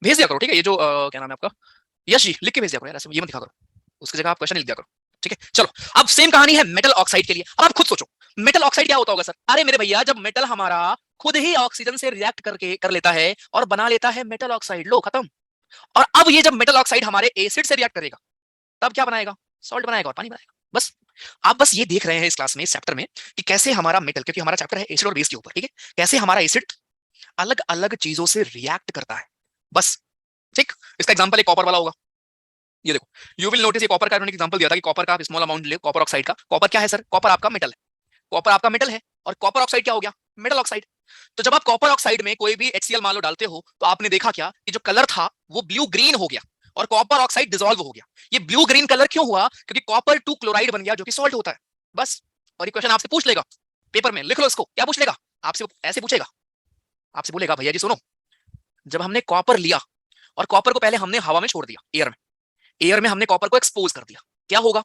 भेज दिया करो। ठीक है, ये जो क्या नाम है आपका, यश जी, लिख के भेज दिया करो यार, ऐसे ये मत दिखा करो, उसकी जगह आप क्वेश्चन लिख दिया करो। ठीक है, चलो अब सेम कहानी है मेटल ऑक्साइड के लिए। अब आप खुद सोचो मेटल ऑक्साइड क्या होता होगा सर। अरे मेरे भैया, जब मेटल हमारा खुद ही ऑक्सीजन से रिएक्ट करके कर लेता है और बना लेता है मेटल ऑक्साइड, लो खत्म। और अब ये जब मेटल ऑक्साइड हमारे एसिड से रिएक्ट करेगा, तब क्या बनाएगा, सॉल्ट बनाएगा और पानी बनाएगा। बस आप बस ये देख रहे हैं इस क्लास में, इस चैप्टर में, कि कैसे हमारा मेटल, क्योंकि हमारा चैप्टर है एसिड और बेस के ऊपर, ठीक है, कैसे हमारा एसिड अलग अलग चीजों से रिएक्ट करता है, बस। ठीक, इसका एग्जांपल एक कॉपर वाला होगा। ये देखो, यू विल नोटिस, ये कॉपर का उन्होंने एग्जांपल दिया था कि कॉपर का आप स्मॉल अमाउंट ले, कॉपर ऑक्साइड का। कॉपर क्या है सर, कॉपर आपका मेटल है, कॉपर आपका मेटल है, और कॉपर ऑक्साइड क्या हो गया, मेटल ऑक्साइड। तो जब आप कॉपर ऑक्साइड में कोई भी HCl मान लो डालते हो, तो आपने देखा क्या कि जो कलर था वो ब्लू ग्रीन हो गया और कॉपर ऑक्साइड डिसॉल्व हो गया। ये ब्लू ग्रीन कलर क्यों हुआ, क्योंकि कॉपर 2 क्लोराइड बन गया, जो कि सॉल्ट होता है, बस। और ये क्वेश्चन आपसे पूछ लेगा पेपर में, लिख लो इसको, क्या पूछ लेगा आपसे, ऐसे पूछेगा, आपसे बोलेगा भैया जी सुनो, जब हमने कॉपर लिया और कॉपर को पहले हमने हवा में छोड़ दिया, एयर में हमने कॉपर को एक्सपोज कर दिया, क्या होगा,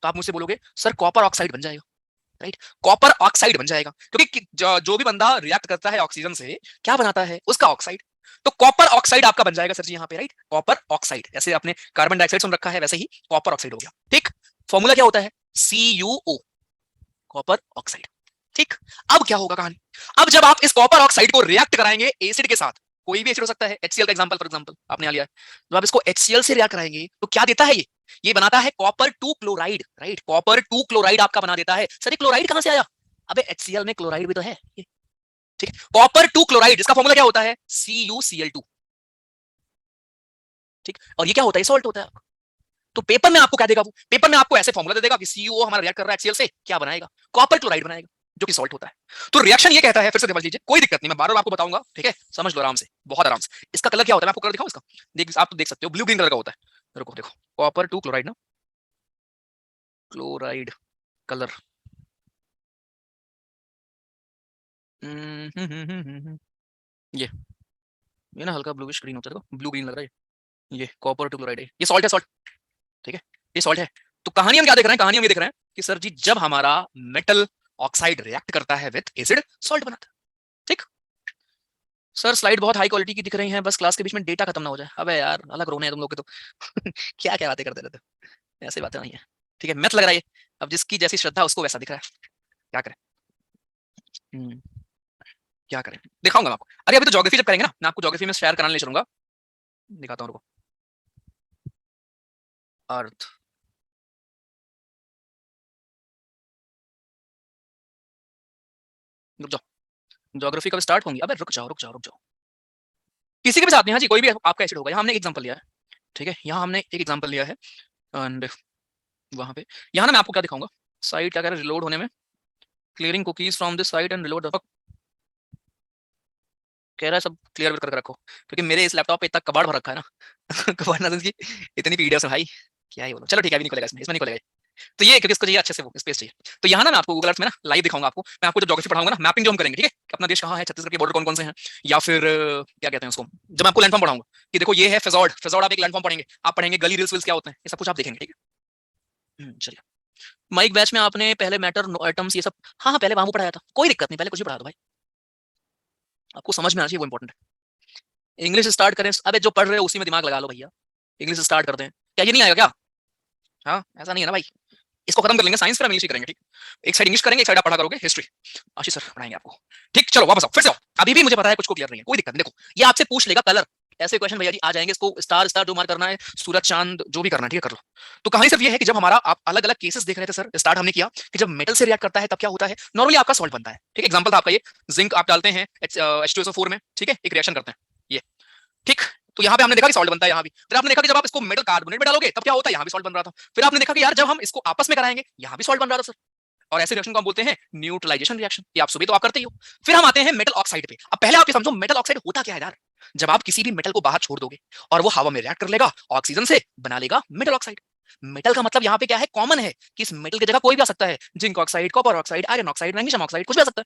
तो आप मुझसे बोलोगे सर कॉपर ऑक्साइड बन जाएगा, राइट, कॉपर ऑक्साइड बन जाएगा, क्योंकि जो भी बंदा रिएक्ट करता है ऑक्सीजन से, क्या बनाता है उसका ऑक्साइड, तो कॉपर ऑक्साइड आपका बन जाएगा सर जी यहाँ पे, राइट, कॉपर ऑक्साइड। जैसे आपने कार्बन डाइऑक्साइड सुन रखा है, वैसे ही कॉपर ऑक्साइड हो गया। ठीक, फॉर्मूला क्या होता है, CuO, कॉपर ऑक्साइड। ठीक, अब क्या होगा कहानी, अब जब आप इस कॉपर ऑक्साइड को रिएक्ट कराएंगे एसिड के साथ, कोई भी एसिड हो सकता है, HCl का एग्जांपल फॉर एग्जांपल आपने यहाँ लिया है, जब आप इसको HCl से रिएक्ट कराएंगे तो क्या देता है, ये बनाता है copper 2 chloride, right, copper 2 chloride आपका बना देता है। सर ये क्लोराइड कहां से आया, अबे HCl में क्लोराइड भी तो है ये। ठीक, कॉपर 2 क्लोराइड, इसका फॉर्मूला क्या होता है, CuCl2। ठीक, और ये क्या होता है, सॉल्ट होता है। तो पेपर में आपको क्या देगा, वो पेपर में आपको ऐसे फॉर्मूला दे देगा कि CuO हमारा रिएक्ट कर रहा है HCl से, क्या बनाएगा, कॉपर क्लोराइड बनाएगा, जो कि सॉल्ट होता है। तो रिएक्शन ये कहता है, फिर से समझ लीजिए, कोई दिक्कत नहीं, मैं बार बार आपको बताऊंगा, ठीक है, समझ लो आराम से, बहुत आराम से। इसका कलर क्या होता है, मैं आपको कलर दिखाऊं इसका, देख आप तो देख सकते हो, ब्लू ग्रीन कलर का होता है। रुको देखो, कॉपर 2 क्लोराइड ना, क्लोराइड कलर, ये ना हल्का ब्लूइश ग्रीन होता है, देखो ब्लू ग्रीन लग रहा है, ये कॉपर 2 क्लोराइड है, ये सॉल्ट है, सॉल्ट। ठीक है, ये सॉल्ट है। तो कहानी हम क्या देख रहे हैं, कहानी हम ये देख रहे हैं कि सर जी जब हमारा मेटल ऑक्साइड रिएक्ट करता है विद एसिड, सॉल्ट बनाता है। ठीक, सर स्लाइड बहुत हाई क्वालिटी की दिख रही है, बस क्लास के बीच में डेटा खत्म ना हो जाए। अबे यार अलग रोने हैं तुम लोग के तो क्या क्या बातें करते रहते हो, ऐसी बातें नहीं है। ठीक है, मैथ लग रहा है ये, अब जिसकी जैसी श्रद्धा उसको वैसा दिख रहा है, क्या करें। हम्म, क्या करें, दिखाऊंगा मैं आपको। अरे अभी तो ज्योग्राफी जब करेंगे ना, मैं आपको ज्योग्राफी में शेयर कराने ले चलूंगा, दिखाता हूँ, रुको। अर्थ, रुक जाओ, ज्योग्राफी कब स्टार्ट होंगी, अबे रुक जाओ रुक जाओ रुक जाओ, किसी के भी साथ नहीं, हाँ जी, कोई भी आपका एसिड होगा। यहाँ हमने एक एग्जांपल लिया है, ठीक है, यहाँ हमने एक एग्जांपल लिया है, एंड वहां पे, यहाँ ना मैं आपको क्या दिखाऊंगा, साइट क्या कह रहा है, रिलोड होने में, clearing cookies from this site and reload the, कह रहा है सब क्लियर करके रखो, क्योंकि मेरे इस लैपटॉप पे इतना कबाड़ भर रखा है ना कबाड़ ना की इतनी पीडीएफ है भाई, क्या ही बोलो। चलो ठीक है, अभी निकलेगा, इसमें निकलेगा। तो ये क्योंकि इसको चाहिए अच्छे से वो स्पेस चाहिए, तो यहाँ ना मैं आपको गूगल अर्थ में ना लाइव दिखाऊंगा आपको, मैं आपको जो ज्योग्राफी पढ़ाऊंगा ना, मैपिंग जो हम करेंगे, ठीक है, कि अपना देश कहाँ है, छत्तीसगढ़ के बॉर्डर कौन कौन से हैं, या फिर क्या कहते हैं उसको, जब मैं आपको लैंडफॉर्म पढ़ाऊंगा कि देखो ये है फिजोर्ड, फिजोर्ड आप एक लैंडफॉर्म पढ़ेंगे, आप पढ़ेंगे गली रिल्स विल्स क्या होते हैं, ये सब कुछ आप देखेंगे, ठीक है। चलिए, माइक बैच में आपने पहले मैटर एटम्स ये सब, हाँ हाँ पहले वहां पढ़ाया था, कोई दिक्कत नहीं, पहले कुछ भी पढ़ा दो भाई, आपको समझ में आना चाहिए, वो इंपॉर्टेंट है। इंग्लिश स्टार्ट करें, अबे जो पढ़ रहे हो उसी में दिमाग लगा लो भैया, इंग्लिश स्टार्ट करते हैं, क्या ये नहीं आएगा क्या, हाँ ऐसा नहीं है ना भाई, इसको खत्म कर लेंगे, साइंस फिर हम इंग्लिश ही करेंगे, ठीक, एक साइड इंग्लिश करेंगे, एक साइड आप पढ़ा करोगे हिस्ट्री, आशीष सर पढ़ाएंगे आपको। ठीक, चलो वापस आओ, फिर से आओ, अभी भी मुझे पता है कुछ को क्लियर नहीं है, कोई दिक्कत नहीं। देखो ये आपसे पूछ लेगा कलर, ऐसे क्वेश्चन भैया जी आ जाएंगे, इसको स्टार स्टार जो मार्क करना है, सूरज चांद जो भी करना है, ठीक है कर लो। तो कहानी सिर्फ ये है कि जब हमारा आप अलग अलग केसेस देख रहे थे सर, स्टार्ट हमने किया कि जब मेटल से रिएक्ट करता है तब क्या होता है, नॉर्मली आपका सॉल्ट बनता है, ठीक है, एग्जांपल था आपका ये, जिंक आप डालते हैं H2SO4 में, ठीक है, एक रिएक्शन करते हैं ये, ठीक। तो यहाँ पे हमने देखा कि सॉल्ट बनता है यहाँ भी, फिर आपने देखा कि जब आप इसको मेटल कार्बोनेट में डालोगे तब क्या होता है, यहाँ भी सॉल्ट बन रहा था, फिर आपने देखा कि यार जब हम इसको आपस में कराएंगे यहाँ भी सॉल्ट बन रहा था सर, और ऐसे रिएक्शन को हम बोलते हैं न्यूट्रलाइजेशन रिएक्शन, ये आप सुबह तो आप करते ही हो। फिर हम आते हैं मेटल ऑक्साइड पे। अब पहले आप ये समझो मेटल ऑक्साइड होता क्या है यार, जब आप किसी भी मेटल को बाहर छोड़ दोगे और वो हवा में रिएक्ट कर लेगा, ऑक्सीजन से बना लेगा मेटल ऑक्साइड। मेटल का मतलब यहाँ पे क्या है, कॉमन है कि इस मेटल की जगह कोई भी आ सकता है, zinc oxide, copper oxide, iron oxide, magnesium oxide, कुछ भी आ सकता है।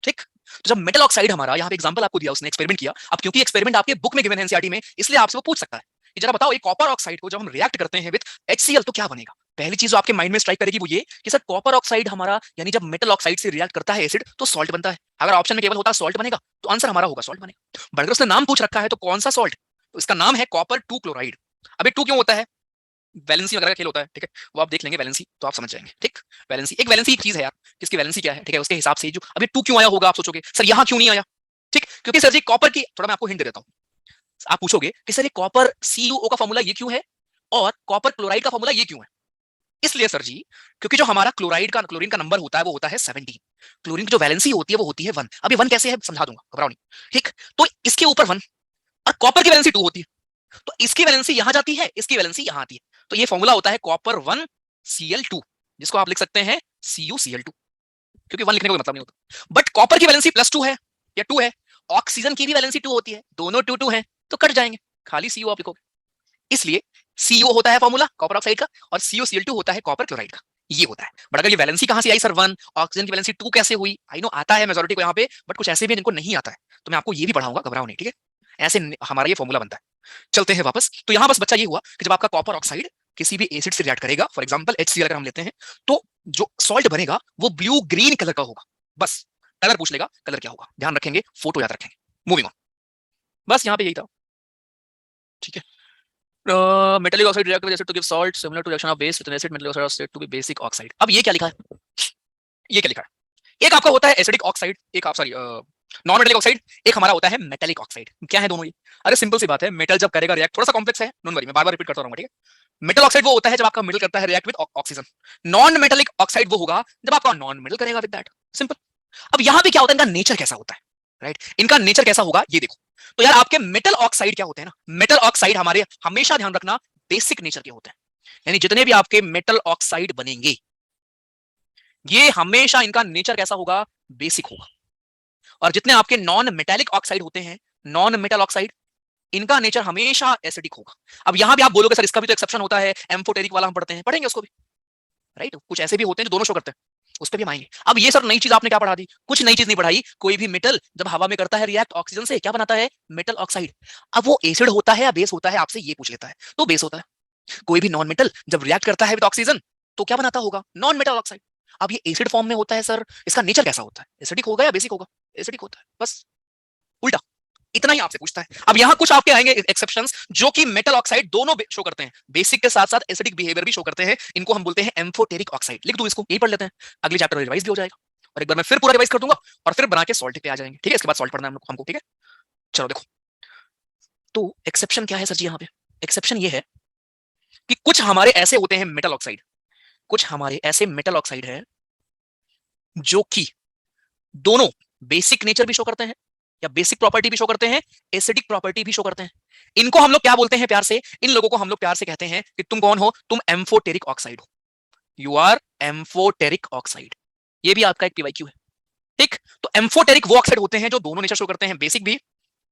ठीक, तो जब मेटल ऑक्साइड हमारा यहाँ पे एग्जांपल आपको दिया, उसने एक्सपेरिमेंट किया। अब क्योंकि एक्सपेरिमेंट आपके बुक में गिवन है एनसीईआरटी में, इसलिए आपसे वो पूछ सकता है कि जरा बताओ, ये कॉपर ऑक्साइड को जब हम रिएक्ट करते हैं विद HCl तो क्या बनेगा। पहली चीज जो आपके माइंड में स्ट्राइक करेगी वो ये कि सर कॉपर ऑक्साइड हमारा, यानी जब मेटल ऑक्साइड से रिएक्ट करता है एसिड तो सॉल्ट बनता है। अगर ऑप्शन में केवल होता सॉल्ट बनेगा तो आंसर हमारा होगा सॉल्ट बनेगा। बट अगर उसने नाम पूछ रखा है तो कौन सा सॉल्ट, तो इसका नाम है कॉपर 2 क्लोराइड। अब ये 2 क्यों होता है, वैलेंसी वगैरह का खेल होता है, ठीक है, वो आप देख लेंगे वैलेंसी तो आप समझ जाएंगे। ठीक, वैलेंसी एक चीज है यार, किसकी वैलेंसी क्या है, ठीक है, उसके हिसाब से जो अभी 2 क्यों आया होगा आप सोचोगे सर यहाँ क्यों नहीं आया। ठीक, क्योंकि सर जी कॉपर की, थोड़ा मैं आपको हिंट दे देता हूँ। आप पूछोगे कि सर ये कॉपर CuO का फॉर्मूला ये क्यों है और कॉपर क्लोराइड का फॉर्मूला ये क्यों है। इसलिए सर जी क्योंकि जो हमारा क्लोरीन का नंबर होता है वो होता है 17। क्लोरीन की जो वैलेंसी होती है वो होती है 1। अभी 1 कैसे है समझा दूंगा, घबराओ नहीं। ठीक, तो इसके ऊपर 1 और कॉपर की वैलेंसी 2 होती है, तो इसकी वैलेंसी यहां जाती है, इसकी वैलेंसी यहां आती है। तो ये फॉर्मूला होता है कॉपर 1 Cl2, जिसको आप लिख सकते हैं CuCl2, क्योंकि 1 लिखने का कोई मतलब नहीं होता। बट कॉपर की वैलेंसी +2 है या 2 है, ऑक्सीजन की भी वैलेंसी 2 होती है, दोनों 2 है, तो कट जाएंगे, खाली Cu आप लिखोगे। इसलिए CO होता है फॉर्मूला कॉपर ऑक्साइड का और CuCl2 होता है कॉपर क्लोराइड का, ये होता है। बट अगर ये वैलेंसी कहां से आई सर 1, ऑक्सीजन की वैलेंसी 2 कैसे हुई। आई नो आता है मेजॉरिटी को यहाँ पे, बट कुछ ऐसे भी जिनको नहीं आता है, तो मैं आपको ये भी पढ़ाऊंगा, घबराओ नहीं, ठीक है। ऐसे हमारा ये फॉर्मूला बनता है। चलते हैं वापस, तो यहां बस बच्चा ये हुआ कि जब आपका कॉपर ऑक्साइड किसी भी एसिड से रिएक्ट करेगा, फॉर एग्जांपल HCl अगर हम लेते हैं, तो जो सॉल्ट बनेगा वो ब्लू ग्रीन कलर का होगा। बस कलर पूछ लेगा, कलर क्या होगा ध्यान रखेंगे, फोटो याद रखेंगे। मूविंग ऑन, बस यहाँ पे यही था, ठीक है। Metallic oxide react with acid to give salt similar to reaction of base with an acid, metallic oxide state to be basic oxide. अब ये क्या लिखा है, ये क्या लिखा है, एक आपका होता है एसिडिक ऑक्साइड, एक आप सॉरी नॉन मेटालिक ऑक्साइड, एक हमारा होता है मेटालिक ऑक्साइड। क्या है दोनों ये, अरे सिंपल सी बात है, मेटल जब करेगा रिएक्ट, थोड़ा सा कॉम्प्लेक्स है, डोंट वरी, मैं बार-बार रिपीट करता रहूंगा, ठीक है। मेटल ऑक्साइड वो होता है जब आपका मेटल करता है react with oxygen. Non metallic oxide वो होगा जब आपका नॉन मेटल करेगा विद दैट, सिंपल। अब यहां पे क्या होता है, इनका नेचर कैसा होता है, राइट, इनका नेचर कैसा होगा ये देखो। तो यार आपके मेटल ऑक्साइड क्या होते हैं ना, मेटल ऑक्साइड हमारे हमेशा ध्यान रखना बेसिक नेचर के होते हैं, यानी जितने भी आपके मेटल ऑक्साइड बनेंगे ये हमेशा इनका नेचर कैसा होगा, बेसिक होगा। और जितने आपके नॉन मेटालिक ऑक्साइड होते हैं, नॉन मेटल ऑक्साइड, इनका नेचर हमेशा एसिडिक होगा। अब यहां भी आप बोलोगे सर इसका भी तो एक्सेप्शन होता है, एम्फोटेरिक वाला हम पढ़ते हैं, पढ़ेंगे उसको भी, राइट, कुछ ऐसे भी होते हैं जो दोनों शो करते हैं, उस पर भी हम आएंगे। अब ये सर नई चीज आपने क्या पढ़ा दी, कुछ नई चीज नहीं पढ़ाई। कोई भी मेटल जब हवा में करता है रिएक्ट ऑक्सीजन से क्या बनाता है, मेटल ऑक्साइड। अब वो एसिड होता है या बेस होता है आपसे ये पूछ लेता है, तो बेस होता है। कोई भी नॉन मेटल जब रिएक्ट करता है विद ऑक्सीजन तो क्या बनाता होगा, नॉन मेटल ऑक्साइड। अब ये एसिड फॉर्म में होता है सर, इसका नेचर कैसा होता है, एसिडिक होगा या बेसिक होगा, एसिडिक होता है, बस उल्टा, इतना ही आपसे पूछता है। अब यहां कुछ आपके आएंगे एक्सेप्शंस जो कि मेटल ऑक्साइड दोनों शो करते हैं, बेसिक के साथ साथ एसिडिक बिहेवियर भी शो करते हैं, इनको हम बोलते हैं एम्फोटेरिक ऑक्साइड। लिख दूं इसको, यही पढ़ लेते हैं, अगले चैप्टर में रिवाइज भी हो जाएगा, और एक बार मैं फिर पूरा रिवाइज कर दूंगा और फिर बना के सॉल्ट पे आ जाएंगे, ठीक है। इसके बाद सॉल्ट पढ़ना है हमको, ठीक है। चलो देखो, तो एक्सेप्शन क्या है सर जी, यहाँ पे एक्सेप्शन ये है कि कुछ हमारे ऐसे होते हैं मेटल ऑक्साइड, कुछ हमारे ऐसे मेटल ऑक्साइड है जो कि दोनों बेसिक नेचर भी शो करते हैं या बेसिक प्रॉपर्टी भी शो करते हैं, एसिडिक प्रॉपर्टी भी शो करते हैं। इनको हम लोग क्या बोलते हैं प्यार से, इन लोगों को हम लोग प्यार से कहते हैं कि तुम कौन हो, तुम एम्फोटेरिक ऑक्साइड हो, यू आर एम्फोटेरिक ऑक्साइड। ये भी आपका एक पीवाईक्यू है, ठीक। तो एम्फोटेरिक वो ऑक्साइड होते हैं जो दोनों नेचर शो करते हैं, बेसिक भी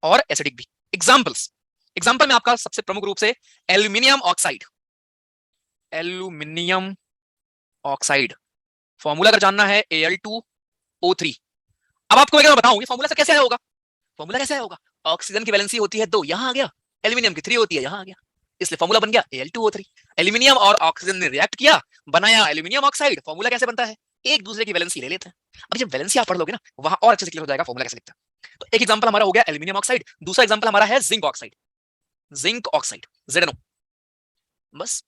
और एसिडिक भी। एग्जाम्पल्स, एग्जाम्पल में आपका सबसे प्रमुख रूप से aluminium oxide, aluminium oxide formula अगर जानना है Al2O3। अब आपको मैं बताऊं ये फॉर्मूला से कैसे आया होगा, फॉर्मूला कैसे आया होगा, ऑक्सीजन की वैलेंसी होती है 2, यहां आ गया, एल्यूमिनियम की 3 होती है, यहां आ गया, इसलिए फॉर्मूला बन गया Al2O3। एल्यूमिनियम और ऑक्सीजन ने रिएक्ट किया, बनाया एल्यूमिनियम ऑक्साइड। फॉर्मूला कैसे बनता है, एक दूसरे की वैलेंसी ले लेते हैं। अब जब वैलेंसी आप पढ़ लोगे ना वहां और अच्छे से क्लियर हो जाएगा फॉर्मूला कैसे लिखते हैं। तो एक एग्जांपल हमारा हो गया एल्यूमिनियम ऑक्साइड, दूसरा एग्जांपल हमारा है zinc oxide, zinc oxide ZnO, बस।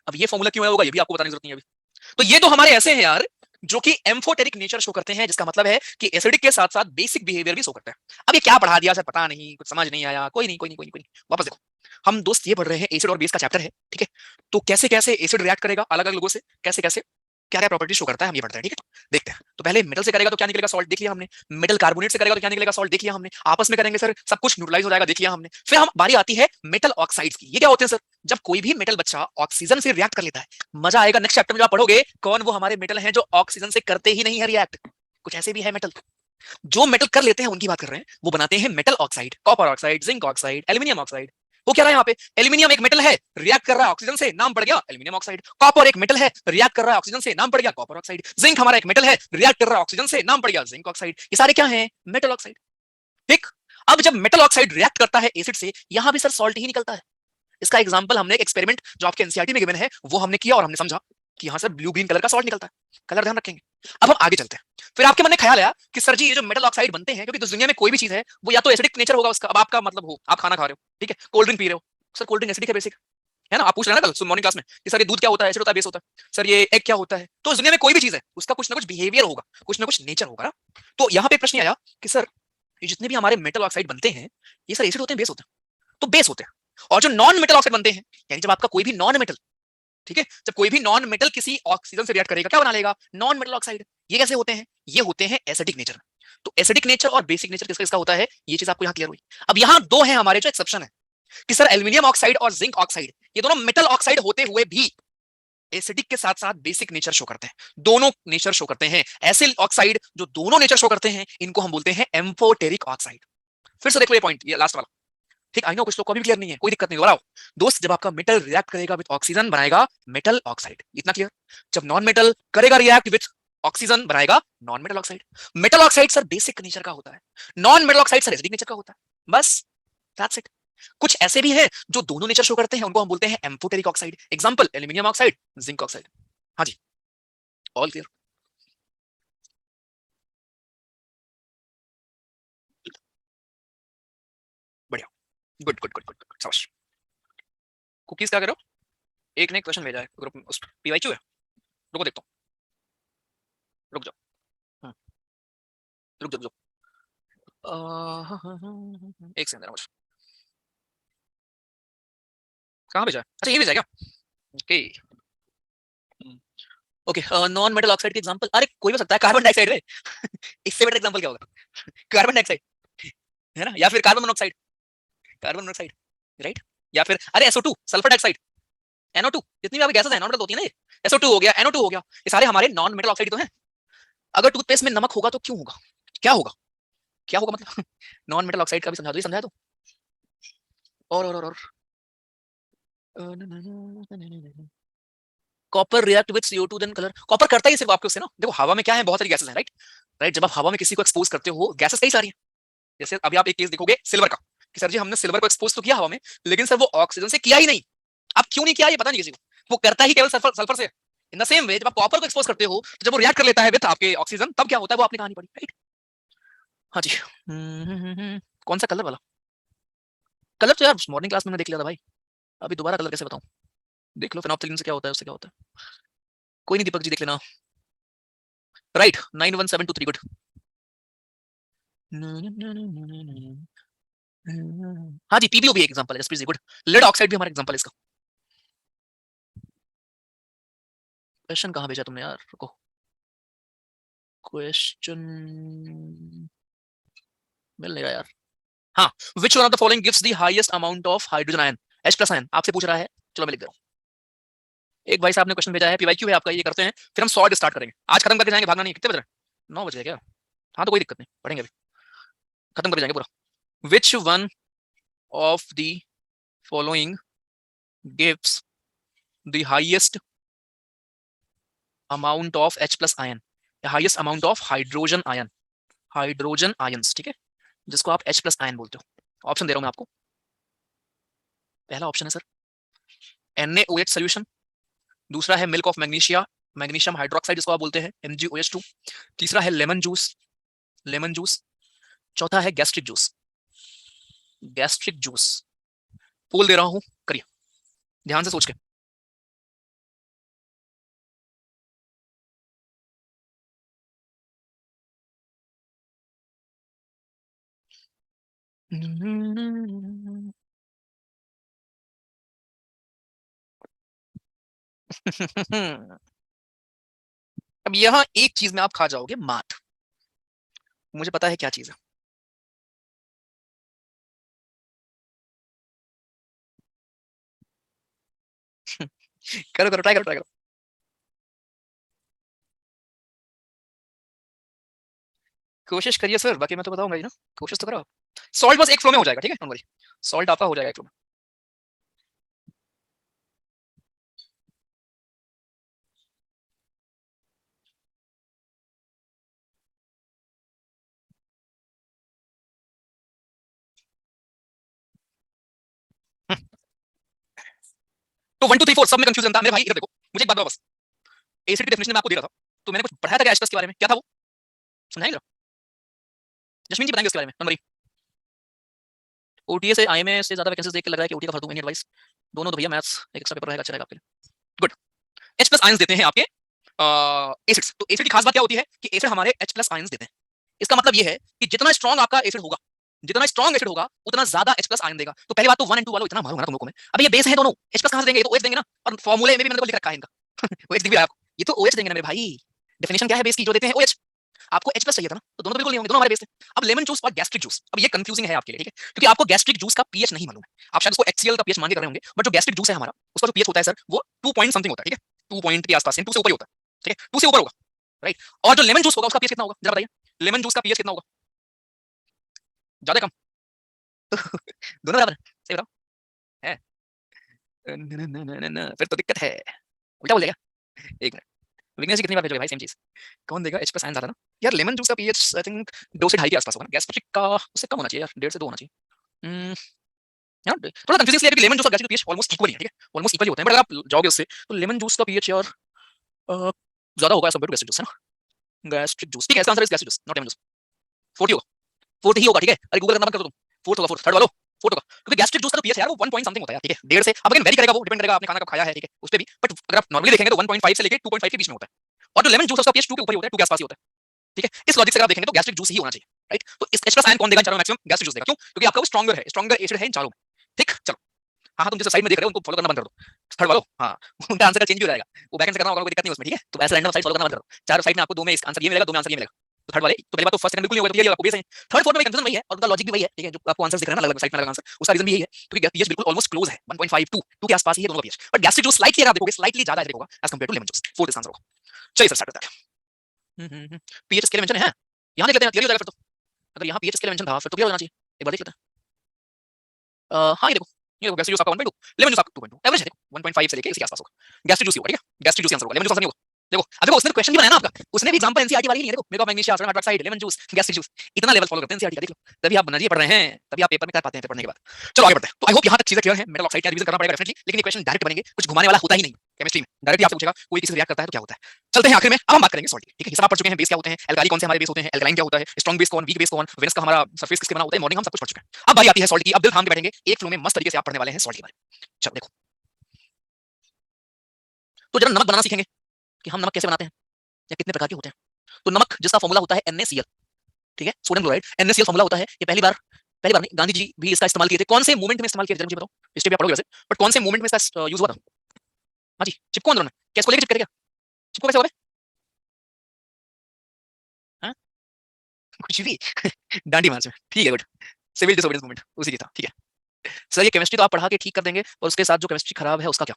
अब ये फॉर्मूला क्यों आया होगा ये भी आपको बताने की जरूरत नहीं है अभी। तो ये तो हमारे ऐसे हैं यार जो कि एम्फोटेरिक नेचर शो करते हैं, जिसका मतलब है कि एसिडिक के साथ साथ बेसिक बिहेवियर भी शो करते हैं। अब ये क्या पढ़ा दिया सर पता नहीं, कुछ समझ नहीं आया, कोई नहीं कोई नहीं कोई नहीं कोई नहीं, वापस देखो। हम दोस्त ये पढ़ रहे हैं एसिड और बेस का चैप्टर है, ठीक है। तो कैसे कैसे एसिड रिएक्ट करेगा अलग अलग लोगों से, कैसे कैसे क्या क्या प्रॉपर्टी शो करता है हम ये पढ़ते हैं, ठीक है। देखते हैं, तो पहले मेटल से करेगा तो क्या निकलेगा, सॉल्ट देख लिया हमने। मेटल कार्बोनेट से करेगा तो क्या निकलेगा, सॉल्ट देख लिया हमने। आपस में करेंगे सर सब कुछ न्यूट्रलाइज हो जाएगा, देख लिया हमने। फिर हम बारी आती है मेटल ऑक्साइड्स की। ये क्या होते हैं सर, जब कोई भी मेटल बच्चा ऑक्सीजन से रिएक्ट कर लेता है, मजा आएगा नेक्स्ट चैप्टर में आप पढ़ोगे कौन वो हमारे मेटल हैं जो ऑक्सीजन से करते ही नहीं है रिएक्ट। कुछ ऐसे भी है मेटल, जो मेटल कर लेते हैं उनकी बात कर रहे हैं, वो बनाते हैं metal oxide, copper oxide, zinc oxide, aluminium oxide. वो क्या रहा है यहाँ पे, एल्यूमिनियम एक मेटल है, रिएक्ट कर रहा है ऑक्सीजन से, नाम पड़ गया एल्यूमिनियम ऑक्साइड। कॉपर एक मेटल है, रिएक्ट कर रहा है ऑक्सीजन से, नाम पड़ गया कॉपर ऑक्साइड। जिंक हमारा एक मेटल है, रिएक्ट कर रहा है ऑक्सीजन से, नाम पड़ गया जिंक ऑक्साइड। ये सारे क्या है, मेटल ऑक्साइड। ठीक। अब जब मेटल ऑक्साइड रिएक्ट करता है एसिड से, यहां भी सर सॉल्ट ही निकलता है। इसका एग्जांपल हमने एक एक्सपेरिमेंट जो आपके एनसीईआरटी में गिवन है वो हमने किया और हमने समझा कि यहां से ब्लू ग्रीन कलर का सॉल्ट निकलता है। कलर ध्यान रखेंगे। अब हम आगे चलते हैं। फिर आपके मन में ख्याल आया कि सर जी ये जो मेटल ऑक्साइड बनते हैं, क्योंकि दुनिया में कोई भी चीज है वो या तो एसिडिक नेचर होगा उसका। अब आपका मतलब हो आप खाना खा रहे हो, ठीक है, कोल्ड ड्रिंक पी रहे हो, सर कोल्ड ड्रिंक एसिडिक है बेसिक, है ना। आप पूछ रहे हैं ना कल मॉर्निंग क्लास में कि सर ये दूध क्या होता है, एसिड होता है बेस होता है, सर ये एग क्या होता है। तो इस दुनिया में कोई भी चीज है उसका कुछ ना कुछ बिहेवियर होगा, कुछ ना कुछ नेचर होगा ना। तो यहाँ पे प्रश्न आया कि सर ये जितने भी हमारे मेटल ऑक्साइड बनते हैं ये सर एसिड होते हैं बेस होते हैं, तो बेस होते हैं। और जो नॉन मेटल ऑक्साइड बनते हैं, यानी जब आपका कोई भी नॉन मेटल, ठीक है, जब कोई भी नॉन मेटल किसी ऑक्सीजन से रिएक्ट करेगा क्या बना लेगा, नॉन मेटल ऑक्साइड। ये कैसे होते हैं, ये होते हैं एसिडिक नेचर। तो एसिडिक नेचर और बेसिक नेचर किसका किसका होता है, ये चीज आपको यहाँ क्लियर हुई। अब यहाँ दो है हमारे जो एक्सेप्शन है कि सर एल्यूमिनियम ऑक्साइड और जिंक ऑक्साइड ये दोनों मेटल ऑक्साइड होते हुए भी एसिडिक के साथ साथ बेसिक नेचर शो करते हैं, दोनों नेचर शो करते हैं। ऐसे ऑक्साइड जो दोनों नेचर शो करते हैं इनको हम बोलते हैं एम्फोटेरिक ऑक्साइड। फिर से देख लो ये पॉइंट, ये लास्ट वाला। ठीक, आई नो कुछ लोग को भी क्लियर नहीं है, कोई दिक्कत नहीं, दोहराओ। दोस्त जब आपका मेटल रिएक्ट करेगा विद ऑक्सीजन बनाएगा मेटल ऑक्साइड, इतना क्लियर। जब नॉन मेटल करेगा रिएक्ट विद ऑक्सीजन बनाएगा non metal oxide. Metal oxide sir basic nature का होता है, non metal oxide sir acidic nature का होता है, बस दैट्स इट। कुछ ऐसे भी हैं जो दोनों नेचर शो करते हैं, उनको हम बोलते हैं amphoteric oxide. Example aluminium oxide, zinc oxide. हाँ जी, ऑल क्लियर। बढ़िया, good good good good good, शाबाश। कुकीज क्या करो, एक ने क्वेश्चन भेजा है ग्रुप में, उस पीवाईक्यू है, रुको देखता हूँ, रुक जाओ। हम्म, रुक जाओ रुक जाओ। एक सेकंड मुझे, कहाँ भेजा है, अच्छा ये भेजा है क्या, okay. Okay, non metal oxide के एग्जांपल, अरे कोई भी सकता है, कार्बन डाइऑक्साइड रे। इससे बेटर एग्जांपल क्या होगा, कार्बन डाइऑक्साइड, है ना, या फिर carbon monoxide, carbon monoxide, right. या फिर अरे SO2 सल्फर डाइऑक्साइड, NO2, जितनी भी आपकी गैसेस हैं नॉन मेटल होती है ना, ये SO2 हो गया, NO2 हो गया, ये सारे हमारे नॉन मेटल ऑक्साइड तो हैं। अगर टूथपेस्ट में नमक होगा तो क्यों होगा, क्या होगा, क्या होगा मतलब। नॉन मेटल ऑक्साइड का भी समझा दो, ये समझा दो। और copper react with CO2 then colour, copper करता ही सिर्फ आपके उससे ना, देखो हवा में क्या है, बहुत सारी गैसेस हैं, राइट। राइट, जब आप हवा में किसी को एक्सपोज करते हो गैसेस कई सारी हैं। जैसे अभी आप एक केस देखोगे सिल्वर का, कि सर जी हमने सिल्वर को एक्सपोज तो किया हवा में, लेकिन सर वो ऑक्सीजन से किया ही नहीं। अब क्यों नहीं किया ये पता नहीं किसी को, वो करता ही केवल सल्फर सल्फर से। इन द सेम वे जब आप कॉपर को एक्सपोज करते हो तो जब वो रिएक्ट कर लेता है विद आपके ऑक्सीजन, तब क्या होता है वो आपने कहानी पढ़ी, राइट। हाँ जी। कौन सा कलर वाला, कलर तो यार मॉर्निंग क्लास में मैंने देख लिया था भाई, अभी दोबारा कलर कैसे बताऊं, देख लो फिनोप्सिलिन से क्या होता है, उससे क्या होता है, कोई नहीं दीपक जी देख लेना। Right, 91723 good. हाँ जी, PbO भी एक एग्जांपल है, जसप्रीत जी गुड। लेड ऑक्साइड भी हमारा एग्जांपल है इसका। क्वेश्चन कहाँ भेजा तुमने यार, रुको, क्वेश्चन मिल नहीं रहा यार। हाँ, which one of the following gives the highest amount of hydrogen ion, H+ ion आपसे पूछ रहा है, चलो मैं लिख दे रहा हूँ। एक भाई साहब ने क्वेश्चन भेजा है, PYQ है आपका, ये करते हैं फिर हम सॉल्ट स्टार्ट करेंगे, आज खत्म करके जाएंगे, भागना नहीं, कितने बज रहे हैं, 9 बजे क्या, हाँ तो कोई दिक्कत नहीं, पढ़ेंगे अभी, खत्म कर जाएंगे पूरा। Which one of the following gives the highest amount of H+ ion, highest amount of hydrogen ion, hydrogen ions, ठीक है, जिसको आप H+ आयन बोलते हो। ऑप्शन दे रहा हूं मैं आपको। पहला ऑप्शन है सर NaOH सोल्यूशन, दूसरा है milk of magnesia, magnesium hydroxide जिसको आप बोलते हैं MgOH2, तीसरा है लेमन जूस, लेमन जूस, चौथा है गैस्ट्रिक जूस, गैस्ट्रिक जूस। पोल दे रहा हूं, करिए ध्यान से सोच के। अब यहां एक चीज में आप खा जाओगे मात, मुझे पता है क्या चीज है। करो करो, ट्राई करो, ट्राई करो। कोशिश करिए सर, बाकी मैं तो बताऊंगा ही ना, कोशिश तो करो। सॉल्ट बस एक फ्लो में हो जाएगा, ठीक है, डोंट वरी। सॉल्ट आपका हो जाएगा एक फ्लो में। तो 1 2 3 4 सब में कंफ्यूजन था मेरे भाई। इधर देखो, मुझे एक बात बताओ बस, एसिड की डेफिनेशन में आपको दे रहा था, तो मैंने कुछ पढ़ाया था क्या एच+ के बारे में, क्या था वो, समझाएंगे जरा? जस्मीन जी बताएंगे उसके बारे में, डोंट वरी। ओटीए से आईएमए से ज्यादा वैकेंसीज देख के लग रहा है कि ओटीए का भर दूं, एनी एडवाइस? दोनों तो भैया मैथ्स एक एक्स्ट्रा पेपर रहेगा, अच्छा रहेगा आपके लिए। गुड। H+ आयंस देते हैं आपके एसिड्स। तो एसिड की खास बात क्या होती है कि एसिड हमारे H+ आयंस देते हैं। इसका मतलब ये है कि जितना स्ट्रॉन्ग आपका एसिड होगा, जितना स्ट्रॉन्ग एसिड होगा, उतना ज्यादा H+ आयन देगा। तो पहली बात तो 1 और 2 वालों इतना मालूम है ना तुम लोगों में। अब ये बेस है दोनों, H+ कहां से देंगे? ये तो OH देंगे ना, और फार्मूले में भी मैंने तो लिख रखा है इनका। OH दिख भी रहा है आपको, ये तो OH देंगे ना मेरे भाई। डेफिनेशन क्या है बेस की, जो देते हैं OH। आपको H+ चाहिए था ना, तो दोनों तो बिल्कुल नहीं होंगे, दोनों हमारे बेस थे। अब लेमन जूस और गैस्ट्रिक जूस, अब ये कंफ्यूजिंग है आपके लिए, ठीक है, क्योंकि आपको गैस्ट्रिक जूस का पीएच नहीं मालूम है। आप शायद उसको HCl का पीएच मान के कर रहे होंगे, बट जो गैस्ट्रिक जूस है हमारा, उसका जो पीएच होता है सर, वो 2 पॉइंट समथिंग होता है, ठीक है, 2 पॉइंट के आसपास, 2 से ऊपर ही होता है, ठीक है, 2 से ऊपर होगा, राइट। और जो लेमन जूस होगा उसका पीएच कितना होगा जरा बताइए? लेमन जूस का पीएच कितना होगा? ज्यादा कम? दोनों बराबर है? सही बताओ। है? फिर तो दिक्कत है, उल्टा बोल देगा। एक मिनट, विघ्नेश जी कितनी बार भेजोगे भाई सेम चीज? कौन देगा H+ आयन ज्यादा ना? यार लेमन जूस का पीएच आई थिंक 2 से 2.5 के आसपास होगा ना, गैस्ट्रिक का उससे कम होना चाहिए यार, 1.5 से 2 होना चाहिए। यार थोड़ा कंफ्यूजन इसलिए है कि लेमन जूस और गैस्ट्रिक का पीएच ऑलमोस्ट इक्वल ही है, ठीक है, ऑलमोस्ट इक्वल ही होते हैं, बट अगर आप जाओगे उससे तो लेमन जूस का पीएच यार ज्यादा होगा as compare to gastric juice, है ना? गैस्ट्रिक जूस, ठीक है, इसका answer is gastric juice, not lemon juice. 40 होगा, 40 ही होगा, ठीक है। अरे गूगल करना मत करो तुम, 4 होगा, 4 थर्ड वालों, 4 होगा, क्योंकि गैस्ट्रिक जूस का पीएच यार वो 1 पॉइंट समथिंग होता है यार, ठीक है, 1.5 से। अब अगेन वेरी करेगा, वो डिपेंड करेगा आपने खाना कब खाया है, ठीक है, उस पे भी, बट अगर आप नॉर्मली देखेंगे तो 1.5 से लेके 2.5 के बीच में होता है। और जो लेमन जूस है उसका पीएच 2 के ऊपर ही होता है, 2 के आसपास ही होता है, ठीक है। इस लॉजिक से अगर आप देखेंगे तो गैस्ट्रिक जूस ही होना चाहिए, राइट। तो इस H+ आयन कौन देगा इन चारों में? मैक्सिमम गैस्ट्रिक जूस देगा। क्यों? क्योंकि आपका वो स्ट्रॉन्गर है, स्ट्रॉन्गर एसिड है इन चारों में, ठीक। चलो, हाँ हाँ, तुम जैसे साइड में देख रहे हो उनको फॉलो करना बंद कर दो, थर्ड वालों, हाँ। उनका आंसर का चेंज भी हो जाएगा, वो बैकएंड से करना होगा, कोई दिक्कत नहीं उसमें, ठीक है। तो ऐसे रैंडम साइड फॉलो करना बंद कर दो, चारों साइड में आपको 2 में आंसर ये मिलेगा, 2 में आंसर ये मिलेगा। तो थर्ड वाले तो पहली बात तो फर्स्ट सेकंड बिल्कुल नहीं होगा, तो ये आपको बेस है। थर्ड फोर्थ में कंफ्यूजन वही है, और उनका लॉजिक भी वही है, ठीक है, जो आपको आंसर दिख रहा है ना अलग अलग साइड में अलग आंसर, उसका रीजन भी यही है, क्योंकि पीएच बिल्कुल ऑलमोस्ट क्लोज है, 1.5 2 के आसपास ही है दोनों का pH. But gastric juice slightly अगर आप देखोगे, स्लाइटली ज्यादा एसिडिक होगा as compare to lemon juice. Fourth इसका आंसर होगा। चलिए सर स्टार्ट करते हैं। पीएच स्केल मेंशन है, यहां देख लेते हैं, क्लियर हो जाएगा फिर तो। अगर यहां पीएच स्केल मेंशन था फिर तो क्लियर हो जाना चाहिए, एक बार देख लेते हैं। हां ये देखो गैस्ट्रिक जूस आपका 1.2, लेमन जूस आपका 2.2, एवरेज है देखो 1.5 से लेके इसी के आसपास होगा। गैस्ट्रिक जूस ही होगा, ठीक है, गैस्ट्रिक जूस आंसर होगा, लेमन जूस आंसर नहीं होगा। देखो अब देखो उसने क्वेश्चन भी बनाया ना आपका, उसने भी एग्जांपल एनसीईआरटी वाली नहीं है, देखो mega magnesia sulphur hydroxide lemon juice gastric juice, इतना लेवल फॉलो करते हैं एनसीईआरटी का, देख लो, तभी आप नर्जी पढ़ रहे हैं, तभी आप पेपर में कर पाते हैं, पेपर पढ़ने के बाद। चलो आगे बढ़ते हैं। तो आई होप यहां तक चीजें क्लियर है। मेटल ऑक्साइड का रिवीजन करना पड़ेगा डेफिनेटली, लेकिन ये क्वेश्चन डायरेक्ट बनेंगे, कुछ घुमाने वाला होता ही नहीं केमिस्ट्री में। डायरेक्टली आपसे पूछेगा कोई किसी से रिएक्ट करता है तो क्या होता है। चलते हैं आखिर में, अब हम बात करेंगे सॉल्ट की, ठीक है। ये सब आप पढ़ चुके हैं, बेस क्या होते हैं, एल्काली कौन से हमारे बेस होते हैं, एल्कलाइन क्या होता है, स्ट्रांग बेस कौन, वीक बेस कौन, वेनस का हमारा सरफेस किसके बना होता है, मॉर्निंग हम सब कुछ पढ़ चुके हैं। अब बारी आती है सॉल्ट की। अब दिल थाम के बैठेंगे, एक फ्लो में मस्त तरीके से आप पढ़ने वाले हैं सॉल्ट के बारे में। चलो देखो, तो जरा नमक बनाना सीखेंगे कि हम नमक कैसे बनाते हैं या कितने प्रकार के होते हैं। तो नमक जिसका फॉर्मूला होता है NaCl, ठीक है, सोडियम क्लोराइड, NaCl फॉर्मूला होता है। ये पहली बार नहीं, गांधी जी भी इसका इस्तेमाल किए थे। कौन से मूवमेंट में इस्तेमाल किया था मुझे बताओ, हिस्ट्री में पढ़ोगे वैसे, बट कौन से मूवमेंट में इसका यूज हुआ था? हाँ जी, चिपको आंदोलन में। कैसे को लेके चिपके थे क्या? चिपको कैसे हो गए? हाँ कुछ भी डांडी मार्च में, ठीक है, गुड। सिविल डिसोबीडियंस मूवमेंट उसी की था, ठीक है सर। ये केमिस्ट्री तो आप पढ़ा के ठीक कर देंगे, और उसके साथ जो केमिस्ट्री खराब है उसका क्या?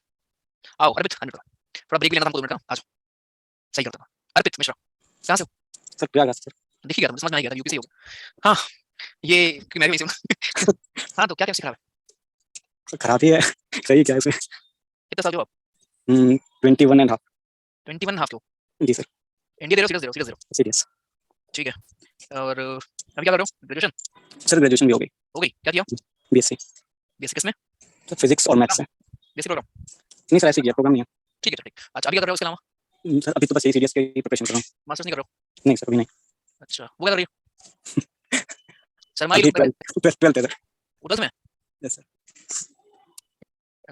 आओ अर्पित, थोड़ा ब्रेक भी लेना था हमको 2 मिनट का, आ जाओ, सही करता हूँ। अर्पित मिश्रा, कहाँ से हो सर? प्रयागराज सर। देखिए था, समझ में आ गया था, यूपी से ही होगा। हाँ ये क्योंकि मैं भी इसी हूँ। हाँ तो क्या केमिस्ट्री खराब है? खराब ही है। सही क्या है इसमें? कितने साल के हो आप? 21 एंड हाफ। 21.5 के हो? जी सर। एनडीए दे रहे हो? सीरियस दे रहे हो? सीरियस। ठीक है। और अभी क्या कर रहे हो? ग्रेजुएशन सर ग्रेजुएशन भी हो गई। हो गई? क्या किया? बीएससी। बेसिक किसमें? सर फिजिक्स और मैथ्स है। Basic programme? नहीं सर, ऐसे किया प्रोग्राम नहीं ठीक है ठीक। अच्छा अभी क्या कर रहे हो उसके अलावा? है सर। अभी तो बस यही सीरियस की प्रिपरेशन कर रहा हूँ। मास्टर्स नहीं कर रहे हो? नहीं सर अभी नहीं। अच्छा वो क्या कर रही हो? शर्मा अभी लग रहा है। 12th है सर। उधर में यस सर।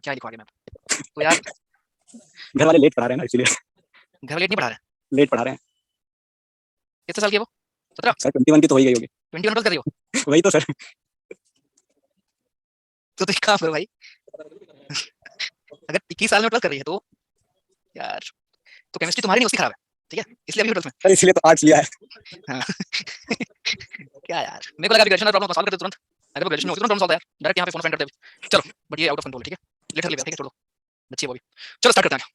क्या लिखवा आगे मैं तो यार, घर वाले लेट पढ़ा रहे हैं ना, इसीलिए। घर वाले लेट नहीं पढ़ा रहे? लेट पढ़ा रहे हैं। कितने साल की है वो? 17? सर 21 की तो हो ही गई होगी। 21 प्लस कर रही हो? वही तो सर। तो एक काम करो भाई, अगर 21 साल में प्लस कर रही है तो यार, तो केमिस्ट्री तुम्हारी नहीं उसकी खराब है, ठीक है, इसलिए अभी 12th में। सर इसलिए तो आर्ट्स लिया है। हाँ। क्या यार, मेरे को लगा ग्रेजुएशन प्रॉब्लम सॉल्व कर दे तुरंत, अगर वो ग्रेजुएशन में होती तो प्रॉब्लम सॉल्व है यार, डायरेक्ट यहाँ पे फोन फ्रेंड करते। चलो बट ये आउट ऑफ कंट्रोल, ठीक है, लेटर ले, ठीक है, छोड़ दो, बच्ची वो भी। चलो स्टार्ट करते हैं।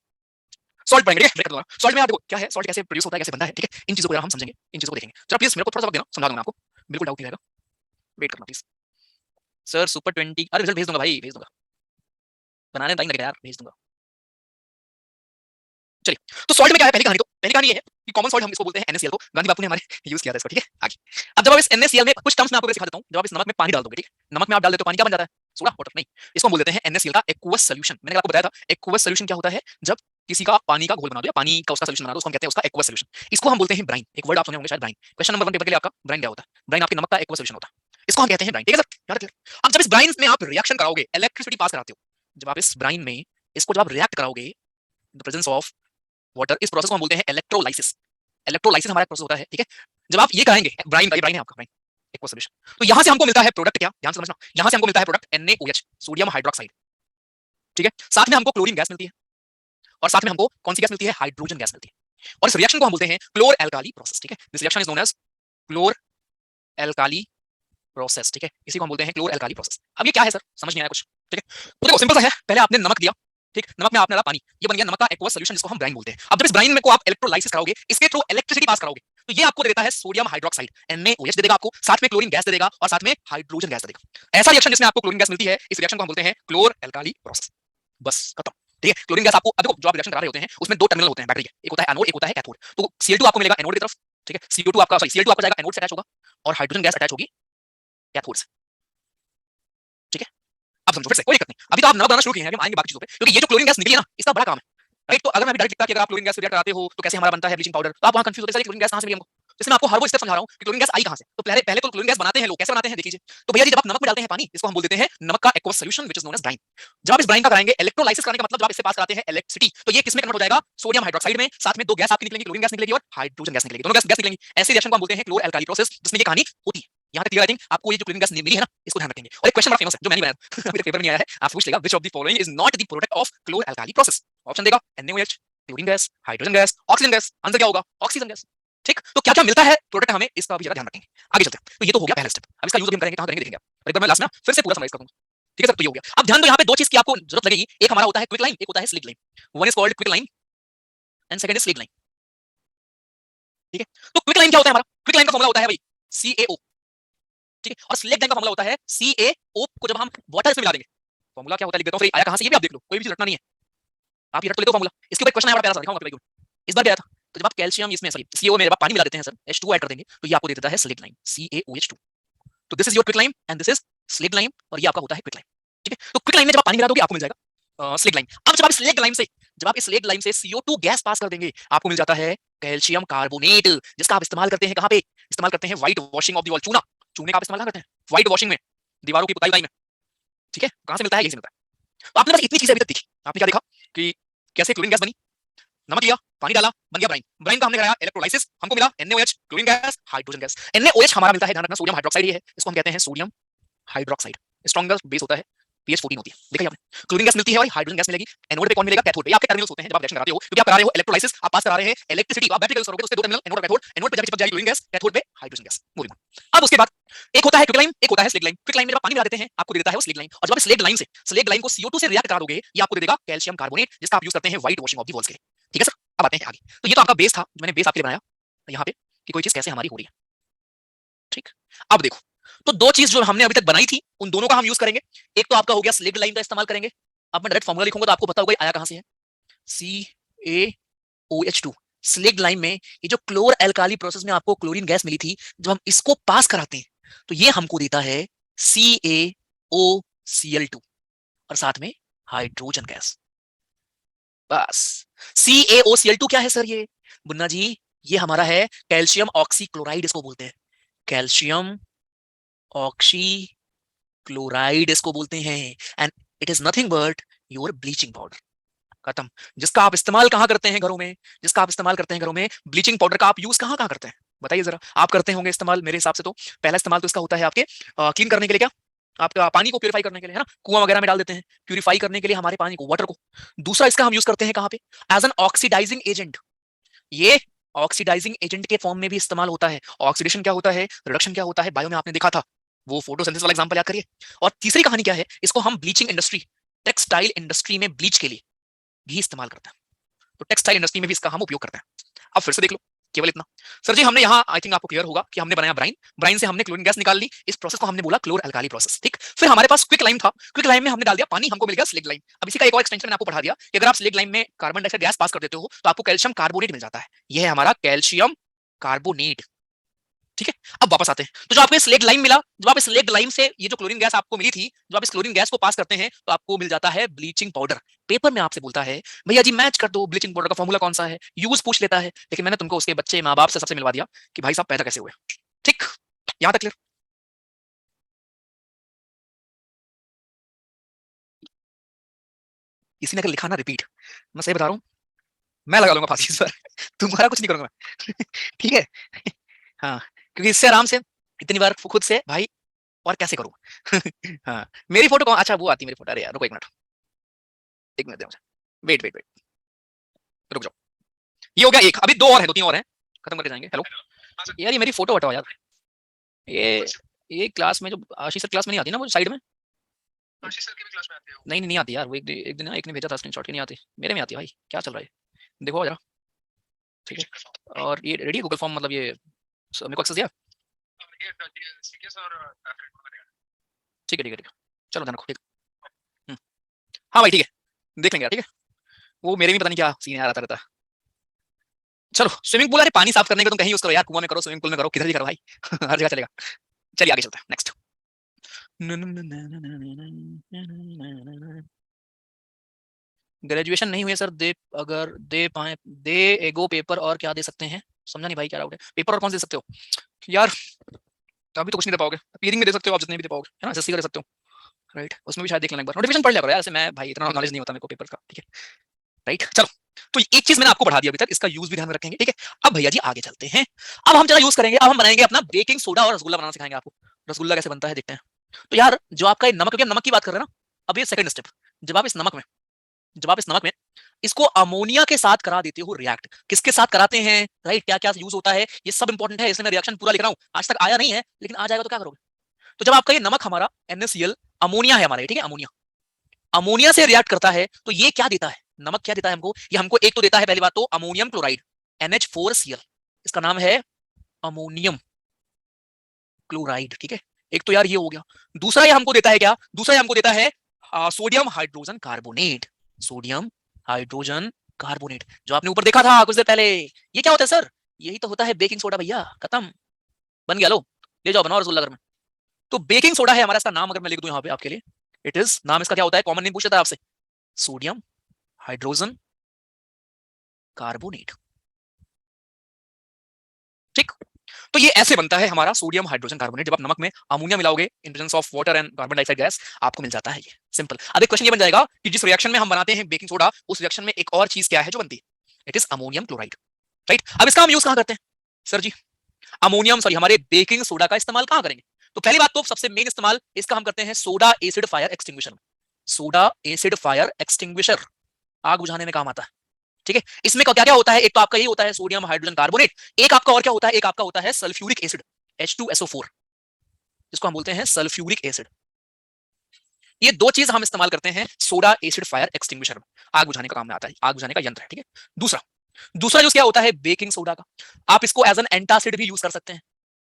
सॉल्ट पढ़ेंगे, ठीक है? सॉल्ट में आप देखो क्या है, सॉल्ट कैसे प्रोड्यूस होता है, कैसे बनता है, ठीक है? इन चीजों को हम समझेंगे, इन चीजों को देखेंगे। जरा प्लीज मेरे को थोड़ा सा वक्त देना, समझा दूंगा आपको, बिल्कुल डाउट नहीं रहेगा। वेट करना प्लीज। सर सुपर 20, अरे रिजल्ट भेज दूंगा भाई, भेज दूंगा, बनाने में टाइम लगेगा यार, भेज दूंगा। चलिए, तो सॉल्ट में क्या है, पहली कहानी ये है कि कॉमन सॉल्ट हम इसको बोलते हैं NaCl को, गांधी बापू ने हमारे यूज किया था इसको, ठीक है? आगे अब जब आप इस NaCl में कुछ टर्म्स मैं आपको सिखा देता हूं, जब आप इस नमक में पानी डाल दोगे, ठीक है? नमक में आप डाल देते हो पानी, क्या बन जाता है? सोडा वाटर नहीं, इसको हम बोल देते हैं NaCl का एक्वस सॉल्यूशन। मैंने आपको बताया था एक्वस सॉल्यूशन क्या होता है, जब किसी का पानी का घोल बना दो या पानी का उसका सॉल्यूशन बना दो, उसको हम कहते हैं उसका एक्वस सॉल्यूशन। इसको हम बोलते हैं ब्राइन। एक वर्ड आप सुने होंगे शायद, ब्राइन। क्वेश्चन नंबर 1 पेपर के लिए आपका ब्राइन क्या होता है? ब्राइन आपके नमक का एक्वस सॉल्यूशन होता है, इसको हम कहते हैं ब्राइन, ठीक है सर? याद रखिए। अब जब इस ब्राइन में आप रिएक्शन कराओगे, इलेक्ट्रिसिटी पास कराते हो, जब आप इस ब्राइन में इसको जब आप रिएक्ट कराओगे in the presence of water, इस प्रोसेस को हम बोलते हैं इलेक्ट्रोलाइसिस। इलेक्ट्रोलाइसिस हमारा प्रोसेस होता है, ठीक है? जब आप ये कराएंगे, ब्राइन का, ये ब्राइन है आपका, ब्राइन एक्वस सॉल्यूशन, तो यहां से हमको मिलता है प्रोडक्ट क्या, ध्यान से समझना, यहां से हमको मिलता है प्रोडक्ट NaOH, सोडियम हाइड्रोक्साइड, ठीक है? साथ में हमको क्लोरीन गैस मिलती है, और साथ में हमको कौन सी गैस मिलती है? हाइड्रोजन गैस मिलती है। और इस रिएक्शन को हम बोलते हैं क्लोर एल्काली प्रोसेस, ठीक है? This reaction is known as chlor alkali process, ठीक है? इसी को हम बोलते हैं क्लोर एल्काली प्रोसेस। अब ये क्या है सर, समझ नहीं आया कुछ, ठीक है? तो देखो सिंपल सा है, पहले आपने नमक दिया, ठीक? नमक में आपने डाला पानी, ये बन गया नमक का एक्वस सॉल्यूशन, जिसको हम ब्राइन बोलते हैं। अब जब इस ब्राइन में को आप इलेक्ट्रोलाइसिस कराओगे, इसके थ्रू इलेक्ट्रिसिटी पास कराओगे, तो ये आपको दे देता है सोडियम हाइड्रोक्साइड, NaOH दे देगा आपको, साथ में क्लोरीन गैस दे देगा, और साथ में हाइड्रोजन गैस दे देगा। ऐसा रिएक्शन जिसमें आपको क्लोरीन गैस मिलती है, इस रिएक्शन को हम बोलते हैं क्लोर एल्काली प्रोसेस। बस खत्म, ठीक है? क्लोरीन गैस आपको, अब देखो जो आप रिएक्शन करा रहे होते हैं उसमें दो टर्मिनल होते हैं बैटरी के, एक होता है एनोड, एक होता है कैथोड। तो Cl2 आपको मिलेगा एनोड की तरफ, ठीक है? CO2 आपका, सॉरी, Cl2 आपका जाएगा एनोड से अटैच होगा, और हाइड्रोजन गैस अटैच होगी कैथोड से, ठीक है? अब समझो फिर से, कोई दिक्कत नहीं, अभी तो आप नमक बनाना शुरू किए हैं, हम आएंगे बाकी चीजों पे, क्योंकि ये जो क्लोरीन गैस निकली है ना, इसका बड़ा काम है, राइट? तो अगर मैं डायरेक्ट लिखता कि अगर आप क्लोरीन गैस से रिएक्ट कराते हो तो कैसे हमारा बनता है ब्लीचिंग पाउडर, तो आप वहां कंफ्यूज होते हैं, क्लोरीन गैस कहां से मिली हमको? जैसे मैं आपको हर वो स्टेप समझा रहा हूं कि क्लोरीन गैस आई कहां से, तो पहले पहले तो क्लोरीन गैस बनाते हैं लोग, कैसे बनाते हैं देख लीजिए। तो भैया जी, जब आप नमक में डालते हैं पानी, इसको हम बोल देते हैं नमक का aqueous solution, which is known as brine. जब आप इस ब्राइन का कराएंगे, इलेक्ट्रोलाइसिस कराने का मतलब जब आप इससे पास कराते हैं इलेक्ट्रिसिटी, तो ये किसमें कन्वर्ट हो जाएगा? सोडियम हाइड्रोक्साइड में, साथ में दो गैस आपकी निकलेंगी, क्लोरीन गैस निकलेगी और हाइड्रोजन गैस निकलेगी, दोनों गैस निकलेंगी। ऐसे रिएक्शन को हम बोलते हैं क्लोर एल्काली प्रोसेस, जिसमें ये कहानी होती है। यहाँ तक क्लियर? आई थिंक आपको ये जो क्लोरीन गैस मिली है ना, इसको ध्यान रखेंगे। और एक क्वेश्चन बड़ा फेमस है जो मैंने बनाया अभी तक पेपर में आया है, आपसे पूछ लेगा, which of the following is not the product of chlor alkali process? Option देगा NaOH, chlorine gas, hydrogen gas, oxygen gas. Answer क्या होगा? ऑक्सीजन गैस, ठीक? तो क्या क्या मिलता है प्रोडक्ट हमें, इसका भी जरा ध्यान रखेंगे। आगे चलते हैं। तो ये तो हो गया पहला स्टेप। अब इसका यूज हम करेंगे, कहां करेंगे देखेंगे आप। और एक बार मैं लास्ट में फिर से पूरा समराइज कर दूंगा, ठीक है सर? तो ये हो गया। अब ध्यान दो, यहाँ पे दो चीज की आपको जरूरत लगेगी, एक हमारा होता है क्विक लाइन, एक होता है slaked lime. One is called quick lime and second is slaked lime, ठीक है? तो क्विक लाइन क्या होता है हमारा? क्विक लाइन का फॉर्मूला होता है भाई CaO, ठीक है? और स्लिक लाइन का फॉर्मूला होता है CaO को जब हम वाटर इसमें मिला देंगे, फॉर्मूला क्या होता है लिख देता हूं, फिर आया कहां से ये भी आप देख लो, कोई भी चीज रटना नहीं है, आप ये रट तो लेते हो फॉर्मूला। इसके ऊपर क्वेश्चन है बड़ा प्यारा सा, दिखाऊंगा आपको, इस बार भी आया था। तो जब आप कैल्शियम इसमें, सॉरी, CO में जब आप पानी मिला देते हैं सर, H2 ऐड कर देंगे, तो ये आपको दे देता है स्लिक लाइन CaOH2। तो this is your quick lime and this is slaked lime, और ये आपका होता है क्विक लाइन, ठीक है? तो क्विक लाइन में जब आप पानी मिला दोगे, आपको मिल जाएगा स्लिक लाइन। अब जब आप स्लिक लाइन से, जब आप इस स्लिक लाइन से CO2 गैस पास कर देंगे, आपको मिल जाता है कैल्शियम कार्बोनेट, जिसका आप इस्तेमाल करते हैं कहां पे? इस्तेमाल करते हैं white washing of the wall, चूना, चूने का आप इस्तेमाल करते हैं व्हाइट वॉशिंग में, दीवारों की पुताई में, ठीक है? कहां से मिलता है? यही से मिलता है। तो आपने बस इतनी चीजें अभी तक देखी, आपने क्या देखा कि कैसे क्लोरीन गैस बनी, नमक लिया, पानी डाला, बन गया ब्राइन। ब्राइन का हमने कराया इलेक्ट्रोलाइसिस, हमको मिला NaOH, chlorine gas, hydrogen gas. NaOH हमारा मिलता है, ध्यान रखना, सोडियम हाइड्रोक्साइड ये है, इसको हम कहते हैं सोडियम हाइड्रोक्साइड। स्ट्रॉन्गर बेस होता है, pH 14 होती है, देखा आपने? क्लोरीन गैस मिलती है भाई, हाइड्रोजन गैस मिलेगी, एनोड पे कौन मिलेगा? कैथोड पे। ये आपके टर्मिनल्स होते हैं जब आप रिएक्शन कराते हो, क्योंकि आप करा रहे हो इलेक्ट्रोलाइसिस, आप पास करा रहे हैं इलेक्ट्रिसिटी, आप बैटरी का यूज करोगे तो उसके दो टर्मिनल एनोड और कैथोड, एनोड पे जाके चिपक जाएगी क्लोरीन गैस, कैथोड पे हाइड्रोजन गैस। Moving on. अब उसके बाद एक होता है क्विक लाइन, एक होता है स्लिक लाइन। क्विक लाइन में जब आप पानी मिला देते हैं, आपको दे देता है वो स्लिक लाइन, और जब आप स्लिक लाइन से, स्लिक लाइन को CO2 से रिएक्ट करा दोगे, ये आपको दे देगा कैल्शियम कार्बोनेट, जिसका आप यूज करते हैं white washing of the walls के लिए, ठीक है सर? अब आते हैं आगे। तो ये तो आपका बेस था, जो मैंने बेस आपके लिए बनाया यहाँ पे, कि कोई चीज कैसे हमारी हो रही है, ठीक? अब देखो, तो दो चीज जो हमने अभी तक बनाई थी, उन दोनों का हम यूज करेंगे। एक तो आपका हो गया स्लिक लाइन का इस्तेमाल करेंगे। अब मैं डायरेक्ट फॉर्मूला लिखूंगा तो आपको पता होगा आया कहां से है, CaOH2। स्लिक लाइन में ये जो क्लोर एल्काली प्रोसेस में आपको क्लोरीन गैस मिली थी, जब हम इसको पास कराते हैं, तो ये हमको देता है CaOCl2, और साथ में हाइड्रोजन गैस। बस, CaOCl2 क्या है सर? ये मुन्ना जी, ये हमारा है कैल्शियम ऑक्सी क्लोराइड, इसको बोलते हैं कैल्शियम ऑक्सी क्लोराइड, इसको बोलते हैं। And it is nothing but your bleaching powder. खत्म। जिसका आप इस्तेमाल कहां करते हैं घरों में, जिसका आप इस्तेमाल करते हैं घरों में, ब्लीचिंग पाउडर का आप यूज कहां कहां करते हैं? बताइए जरा। आप करते होंगे इस्तेमाल, मेरे हिसाब से तो पहला इस्तेमाल तो इसका होता है आपके क्लीन करने के लिए, क्या आपका पानी को प्यूरिफाई करने के लिए, है ना? कुआं वगैरह में डाल देते हैं प्यूरिफाई करने के लिए हमारे पानी को, वाटर को। दूसरा इसका हम यूज करते हैं कहां पे? As an oxidising agent. ये ऑक्सीडाइजिंग एजेंट के फॉर्म में भी इस्तेमाल होता है। ऑक्सीडेशन क्या होता है, रिडक्शन क्या होता है, बायो में आपने देखा था, वो फोटोसिंथेसिस वाला एग्जांपल याद करिए। और तीसरी कहानी क्या है, इसको हम ब्लीचिंग इंडस्ट्री, टेक्सटाइल इंडस्ट्री में ब्लीच के लिए भी इस्तेमाल करते हैं। तो टेक्सटाइल इंडस्ट्री में भी इसका हम उपयोग करते हैं। अब फिर से देख लो, केवल इतना। सर जी हमने यहाँ आई थिंक आपको क्लियर होगा कि हमने बनाया ब्राइन, ब्राइन से हमने क्लोरीन गैस निकाल ली, इस प्रोसेस को हमने बोला क्लोर अल्काली प्रोसेस, ठीक। फिर हमारे पास क्विक लाइम था, क्विक लाइम में हमने डाल दिया पानी, हमको मिल गया स्लेग लाइम। अब इसी का एक और एक्सटेंशन मैंने आपको पढ़ा दिया कि अगर आप स्लेग लाइम में कार्बन डाइऑक्साइड गैस पास कर देते हो तो आपको कैल्शियम कार्बोनेट मिल जाता है, यह है हमारा कैल्शियम कार्बोनेट, ठीक है। अब वापस आते हैं, तो जो आपको स्लेग लाइम मिला, जब आप स्लेग लाइम से ये जो क्लोरीन गैस आपको मिली थी, जब आप इस क्लोरीन गैस को पास करते हैं तो आपको मिल जाता है ब्लीचिंग पाउडर। पेपर में आपसे बोलता है भैया जी मैच कर दो, ब्लीचिंग पाउडर का फॉर्मूला कौन सा है, यूज पूछ लेता है, लेकिन मैंने तुमको उसके बच्चे माँ बाप से सबसे मिलवा दिया कि भाई साहब पैदा कैसे हुए, ठीक। यहां तक क्लियर? किसी ने अगर लिखा ना रिपीट, मैं सही बता रहा हूं, मैं लगा लूंगा फांसी इस पर तुम्हारा कुछ नहीं करूंगा मैं ठीक है हाँ, क्योंकि इससे आराम से इतनी बार खुद से भाई और कैसे करूं हाँ, मेरी फोटो कौन, अच्छा वो आती है मेरी फोटो, अरे यार रुको एक मिनट, एक मिनट दे मुझे, वेट वेट वेट, रुक जाओ। ये हो गया एक, अभी दो और है, दो तीन और हैं, खत्म करके जाएंगे। हेलो यार, ये मेरी फोटो हटाओ यार, ये ये क्लास में जो आशीष सर क्लास में नहीं आती ना वो साइड में, आशीष सर की भी क्लास में आती है, नहीं नहीं आती यार, वो एक दिन ना एक ने भेजा था स्क्रीनशॉट, की नहीं आती, मेरे में आती है भाई, क्या चल रहा है, देखो जरा, ठीक है। और ये रेडी है गूगल फॉर्म, मतलब ये मेरे को एक्सेस दिया, ठीक है ठीक है ठीक है, चलो ध्यान रखो, ठीक है। हाँ भाई ठीक है, देख लेंगे यार, ठीक है। वो मेरे में पता नहीं क्या सीन आ रहा रहता है। चलो स्विमिंग पूल, अरे पानी साफ करने का तुम कहीं यूज करो यार, कुआं में करो, स्विमिंग पूल में करो, किधर भी करो भाई हर जगह चलेगा। चलिए आगे चलते हैं, नेक्स्ट। ग्रेजुएशन नहीं हुए सर, दे अगर दे पाए दे एगो पेपर और क्या दे सकते हैं, समझा नहीं भाई क्या डाउट है, पेपर और कौन से दे सकते हो यार, अभी तो कुछ नहीं दे पाओगे, पीरिंग में दे सकते हो आप, जितने भी दे पाओगे है ना, एसएससी कर सकते हो, राइट, उसमें भी शायद देख लेना एक बार, नोटिफिकेशन पढ़ लिया करो यार, ऐसे मैं भाई इतना नॉलेज नहीं होता मेरे को पेपर का, ठीक है, राइट। चलो, तो एक चीज मैंने आपको पढ़ा दिया अभी तक, इसका यूज भी ध्यान में रखेंगे, ठीक है। अब भैया जी आगे चलते हैं, अब हम जरा यूज करेंगे, अब हम बनाएंगे अपना बेकिंग सोडा और रसगुल्ला बनाना सिखाएंगे आपको, रसगुल्ला कैसे बनता है देखते हैं। तो यार जो आपका ये नमक, क्योंकि हम नमक की बात कर रहे हैं ना, अब ये सेकंड स्टेप, जब आप इस नमक में, जब आप इस नमक में इसको अमोनिया के साथ करा देते हो रिएक्ट, किसके साथ कराते हैं, राइट, क्या क्या यूज होता है, ये सब इंपॉर्टेंट है, इसलिए मैं रिएक्शन पूरा लिख रहा हूं, आज तक आया नहीं है लेकिन आ जाएगा तो क्या करोगे। तो जब आपका ये नमक हमारा NaCl अमोनिया है हमारा, ठीक है, अमोनिया, अमोनिया से रिएक्ट करता है तो ये क्या देता है, नमक क्या देता है हमको, ये हमको एक तो देता है पहली बात तो अमोनियम क्लोराइड NH4Cl, इसका नाम है अमोनियम क्लोराइड, ठीक है। एक तो यार ये हो गया, दूसरा ये हमको देता है क्या, दूसरा ये हमको देता है sodium hydrogen carbonate, sodium hydrogen carbonate, जो आपने ऊपर देखा था कुछ देर पहले, ये क्या होता है सर, यही तो होता है बेकिंग सोडा भैया, खत्म, बन गया, लो ले जाओ बनाओ रसगुल्ला घर में। तो बेकिंग सोडा है हमारा, इसका नाम अगर मैं लिख दूं यहाँ पे आपके लिए, इट इज, नाम इसका क्या होता है, कॉमन नेम पूछ लेता है आपसे, सोडियम हाइड्रोजन कार्बोनेट, ठीक। तो ये ऐसे बनता है हमारा सोडियम हाइड्रोजन कार्बोनेट, जब आप नमक में अमोनिया मिलाओगे in presence of water and carbon dioxide gas, आपको मिल जाता है ये, सिंपल। अब एक क्वेश्चन ये बन जाएगा कि जिस रिएक्शन में हम बनाते हैं बेकिंग सोडा, उस रिएक्शन में एक और चीज क्या है जो बनती है, it is ammonium chloride, right. अब इसका हम यूज कहां करते हैं सर जी, अमोनियम सॉरी हमारे बेकिंग सोडा का इस्तेमाल कहां करेंगे, तो पहली बात तो सबसे मेन इस्तेमाल इसका हम करते हैं सोडा एसिड फायर एक्सटिंग्विशर में, सोडा एसिड फायर एक्सटिंग्विशर आग बुझाने में काम आता है, ठीक है। इसमें क्या क्या होता है, एक तो आपका ये होता है सोडियम हाइड्रोजन कार्बोनेट, एक आपका और क्या होता है, एक आपका होता है सल्फ्यूरिक एसिड H2SO4, जिसको हम बोलते हैं सल्फ्यूरिक एसिड। ये दो चीज हम इस्तेमाल करते हैं सोडा एसिड फायर एक्सटिंग्विशर में, आग बुझाने का काम में आता है, आग बुझाने का यंत्र है, ठीक है। दूसरा दूसरा यूज क्या होता है बेकिंग सोडा का, आप इसको एज एन एंटासिड भी यूज कर सकते हैं,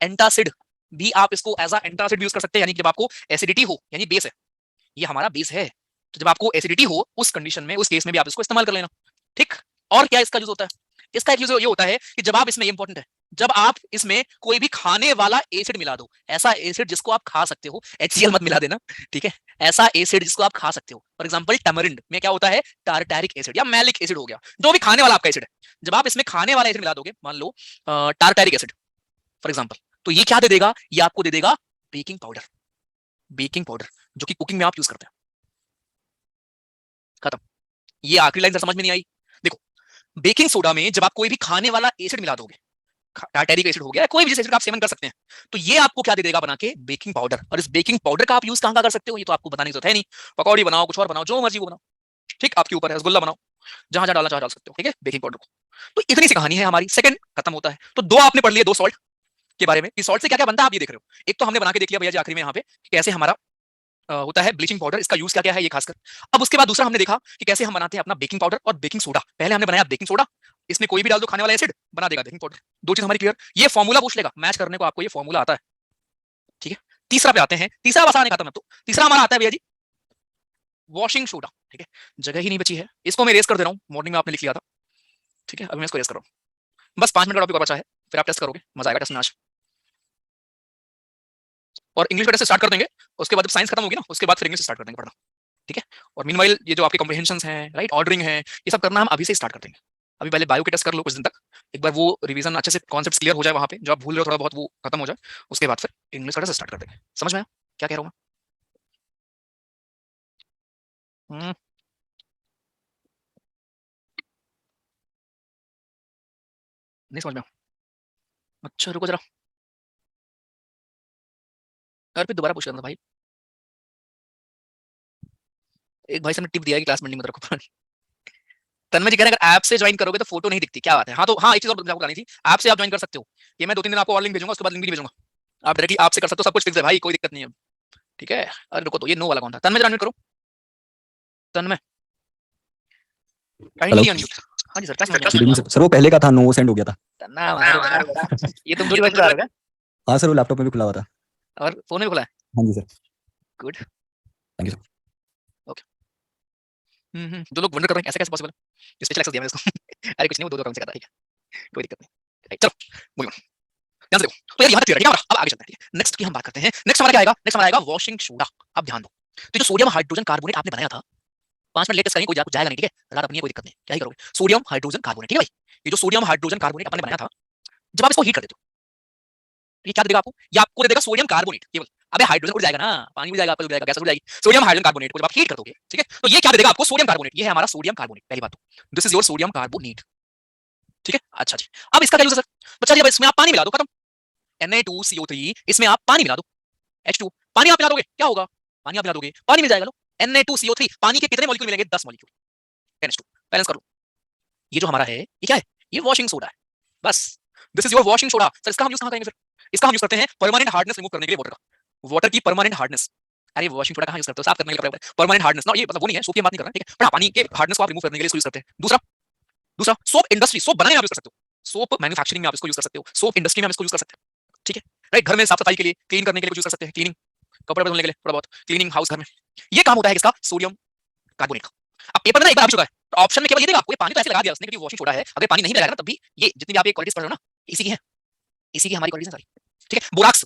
एंटासिड भी आप इसको एज अ एंटासिड यूज कर सकते हैं, यानी जब आपको एसिडिटी हो, यानी बेस है, ये हमारा बेस है, तो जब आपको एसिडिटी हो उस कंडीशन में, उस केस में भी आप इसको इस्तेमाल कर लेना, ठीक। और क्या इसका यूज होता है, इसका एक यूज ये होता है कि जब आप इसमें, इंपॉर्टेंट है, जब आप इसमें कोई भी खाने वाला एसिड मिला दो, ऐसा एसिड जिसको आप खा सकते हो, HCl मत मिला देना, ठीक है, ऐसा एसिड जिसको आप खा सकते हो, फॉर एग्जांपल टैमरिंड में क्या होता है टारटैरिक एसिड या मैलिक एसिड हो गया, जो भी खाने वाला आपका एसिड है, जब आप इसमें खाने वाला एसिड मिला दोगे, मान लो टारटैरिक एसिड फॉर एग्जांपल, तो ये क्या दे देगा, ये आपको दे देगा बेकिंग पाउडर, बेकिंग पाउडर जो कि कुकिंग में आप यूज करते हैं, खत्म। ये आखिरी लाइन समझ में नहीं आई, देखो बेकिंग सोडा में जब आप कोई भी खाने वाला एसिड मिला दोगे, टारटैरिक एसिड हो गया, कोई भी एसिड का आप सेवन कर सकते हैं, तो ये आपको क्या दे देगा बना के बेकिंग पाउडर, और इस बेकिंग पाउडर का आप यूज कहां कर सकते हो, ये तो आपको बताने की जरूरत है नहीं, पकौड़ी बनाओ, कुछ और बनाओ, जो मर्जी वो बनाओ, ठीक, आपके ऊपर है, रसगुल्ला बनाओ, जहां जहां डालना चाहो डाल सकते हो, ठीक है, बेकिंग पाउडर को। तो इतनी सी कहानी है हमारी, सेकंड खत्म होता है। तो दो आपने पढ़ लिए, दो सॉल्ट के बारे में, कि सॉल्ट से क्या क्या बनता है आप ये देख रहे हो, एक तो हमने बना के देख लिया भैया जी आखिरी में यहाँ पे कैसे हमारा होता है ब्लीचिंग पाउडर, इसका यूज क्या क्या है ये खासकर। अब उसके बाद दूसरा हमने देखा कि कैसे हम बनाते हैं अपना बेकिंग पाउडर और बेकिंग सोडा। पहले हमने बनाया बेकिंग सोडा, इसमें कोई भी डाल दो खाने वाला एसिड बना देगा बेकिंग पाउडर। दो चीज हमारी क्लियर। ये फॉर्मूला पूछ लेगा मैच करने को, आपको ये फॉर्मूला आता है, ठीक है। तीसरा पे आते हैं, तीसरा आसान है खत्म। तो तीसरा हमारा आता है भैया जी वॉशिंग सोडा, ठीक है। जगह ही नहीं बची है, इसको मैं रेस कर दे रहा हूँ, मॉर्निंग में आपने लिख लिया था, ठीक है। अभी मैं इसको रेस कर रहा हूँ, बस 5 मिनट का टॉपिक और बचा है, फिर आप टेस्ट करोगे, मजा आएगा टेस्ट में आज। और इंग्लिश का टेस्ट स्टार्ट कर देंगे, उसके बाद जब साइंस खत्म होगी ना उसके बाद फिर इंग्लिश स्टार्ट कर देंगे पढ़ना, ठीक है। और मीनवाइल ये जो आपके कॉम्प्रिहेंशंस हैं, राइट, ऑर्डरिंग है, ये सब करना हम अभी से स्टार्ट कर देंगे। अभी पहले बायो के टेस्ट कर लो कुछ दिन तक, एक बार वो रिवीजन अच्छे से कॉन्सेप्ट्स क्लियर हो जाए, वहां पे जो आप भूल रहे हो थोड़ा बहुत वो खत्म हो जाए, उसके बाद फिर इंग्लिश का टेस्ट स्टार्ट कर देंगे। समझ में आया क्या कह रहा हूँ मैं? नहीं समझ में आया? अच्छा रुको जरा, यार फिर दोबारा पूछ लेना भाई। एक भाई से ने टिप दिया है कि क्लास में मत रखो। तन्मय जी कह रहे हैं अगर ऐप से ज्वाइन करोगे तो फोटो नहीं दिखती, क्या बात है। हाँ तो हाँ, एक चीज और आपको बतानी थी, ऐप से आप ज्वाइन कर सकते हो। ये मैं 2-3 दिन आपको और लिंक भेजूंगा, उसके बाद लिंक भी नहीं भेजूंगा, आप डायरेक्टली आपसे कर सकते हो, सब कुछ फिक्स है भाई, कोई दिक्कत नहीं है, ठीक है। अरे रुको, तो ये नो वाला कौन था? तन्मय जरा अनम्यूट करो, तन्मय हेलो। Kindly unmute. हाँ जी सर, क्या समझ में गुड इवनिंग सर। सर वो पहले का था, नो सेंड हो गया था। तन्ना मारो, ये तुम दूसरी बार चला रहे हो क्या? हाँ सर, वो लैपटॉप में भी खुला हुआ था। और फोन में भी खुला है? हाँ जी sir. Good, thank you sir. Okay. जो लोग वंडर कर रहे हैं ऐसा कैसे पॉसिबल है, स्पेशल एक्सेस दिया मैंने इसको। अरे कुछ नहीं, वो दो अकाउंट से करता है, ठीक है, कोई दिक्कत नहीं। राइट, चलो मूविंग ऑन, ध्यान से देखो। तो यार यहाँ तक क्लियर है, अब आगे चलते हैं, ठीक है। नेक्स्ट की हम बात करते हैं, नेक्स्ट हमारा क्या आएगा, नेक्स्ट हमारा आएगा वॉशिंग सोडा। अब ध्यान दो, तो जो सोडियम हाइड्रोजन कार्बोनेट आपने बनाया था, 5 मिनट लेट टेस्ट करेंगे, कोई जाएगा नहीं, ठीक है, रात अपनी है, कोई दिक्कत नहीं, क्या ही करोगे। सोडियम हाइड्रोजन कार्बोनेट, ठीक है भाई, ये जो सोडियम हाइड्रोजन कार्बोनेट आपने बनाया था, जब आप इसको हीट कर देते हो तो ये क्या देगा आपको, ये आपको दे देगा सोडियम कार्बोनेट केवल। अबे हाइड्रोजन उड़ जाएगा ना, पानी उड़ जाएगा, आपका उड़ जाएगा, गैस उड़ जाएगी, सोडियम हाइड्रोजन कार्बोनेट को जब आप हीट कर दोगे, ठीक है, तो ये क्या दे देगा आपको, सोडियम कार्बोनेट। ये है हमारा सोडियम कार्बोनेट, पहली बात तो this is your sodium carbonate, ठीक है। अच्छा जी, अब इसका क्या यूज है सर? तो चलिए अब इसमें आप पानी मिला दो, खत्म। Na2CO3, इसमें आप पानी मिला दो, H2, पानी आप मिला दोगे क्या होगा, पानी आप मिला दोगे पानी मिल जाएगा। लो Na2CO3, पानी के कितने मॉलिक्यूल मिलेंगे, 10 मॉलिक्यूल, NH2, बैलेंस कर लो। ये जो हमारा है ये क्या है, ये वॉशिंग सोडा है, बस। This is your washing soda. Sir इसका हम यूज कहां करेंगे फिर? इसका हम यूज करते हैं परमानेंट हार्डनेस रिमूव करने के लिए वाटर का, वाटर की परमानेंट हार्डनेस। अरे वॉशिंग सोडा कहां यूज करते हो, साफ करने के लिए परमानेंट हार्डनेस ना, ये मतलब वो नहीं है, सोप की बात नहीं कर रहा है, ठीक है, पर पानी के हार्डनेस को आप रिमूव करने के लिए इसको यूज करते हैं। दूसरा, दूसरा सोप इंडस्ट्री, सोप बनाने में आप यूज कर सकते हो, सोप मैन्युफैक्चरिंग में आप इसको यूज कर सकते हो, सोप इंडस्ट्री में आप इसको यूज कर सकते हैं, ठीक है। राइट, घर में साफ सफाई के लिए, क्लीन करने के लिए यूज कर सकते हैं, क्लीनिंग, कपड़े धोने के लिए, थोड़ा बहुत क्लीनिंग हाउस घर में, ये काम होता है किसका, सोडियम कार्बोनेट का। अब पेपर में ना एक बार आ भी चुका है, तो ऑप्शन में केवल ये देगा आपको, ये पानी तो ऐसे लगा दिया उसने क्योंकि वॉशिंग सोडा है, अगर पानी नहीं लगाएगा ना तब भी ये जितनी भी आप ये क्वालिटीज पढ़ रहे हो ना, इसी की है, इसी की हमारी क्वालिटीज सारी, ठीक है। बोराक्स,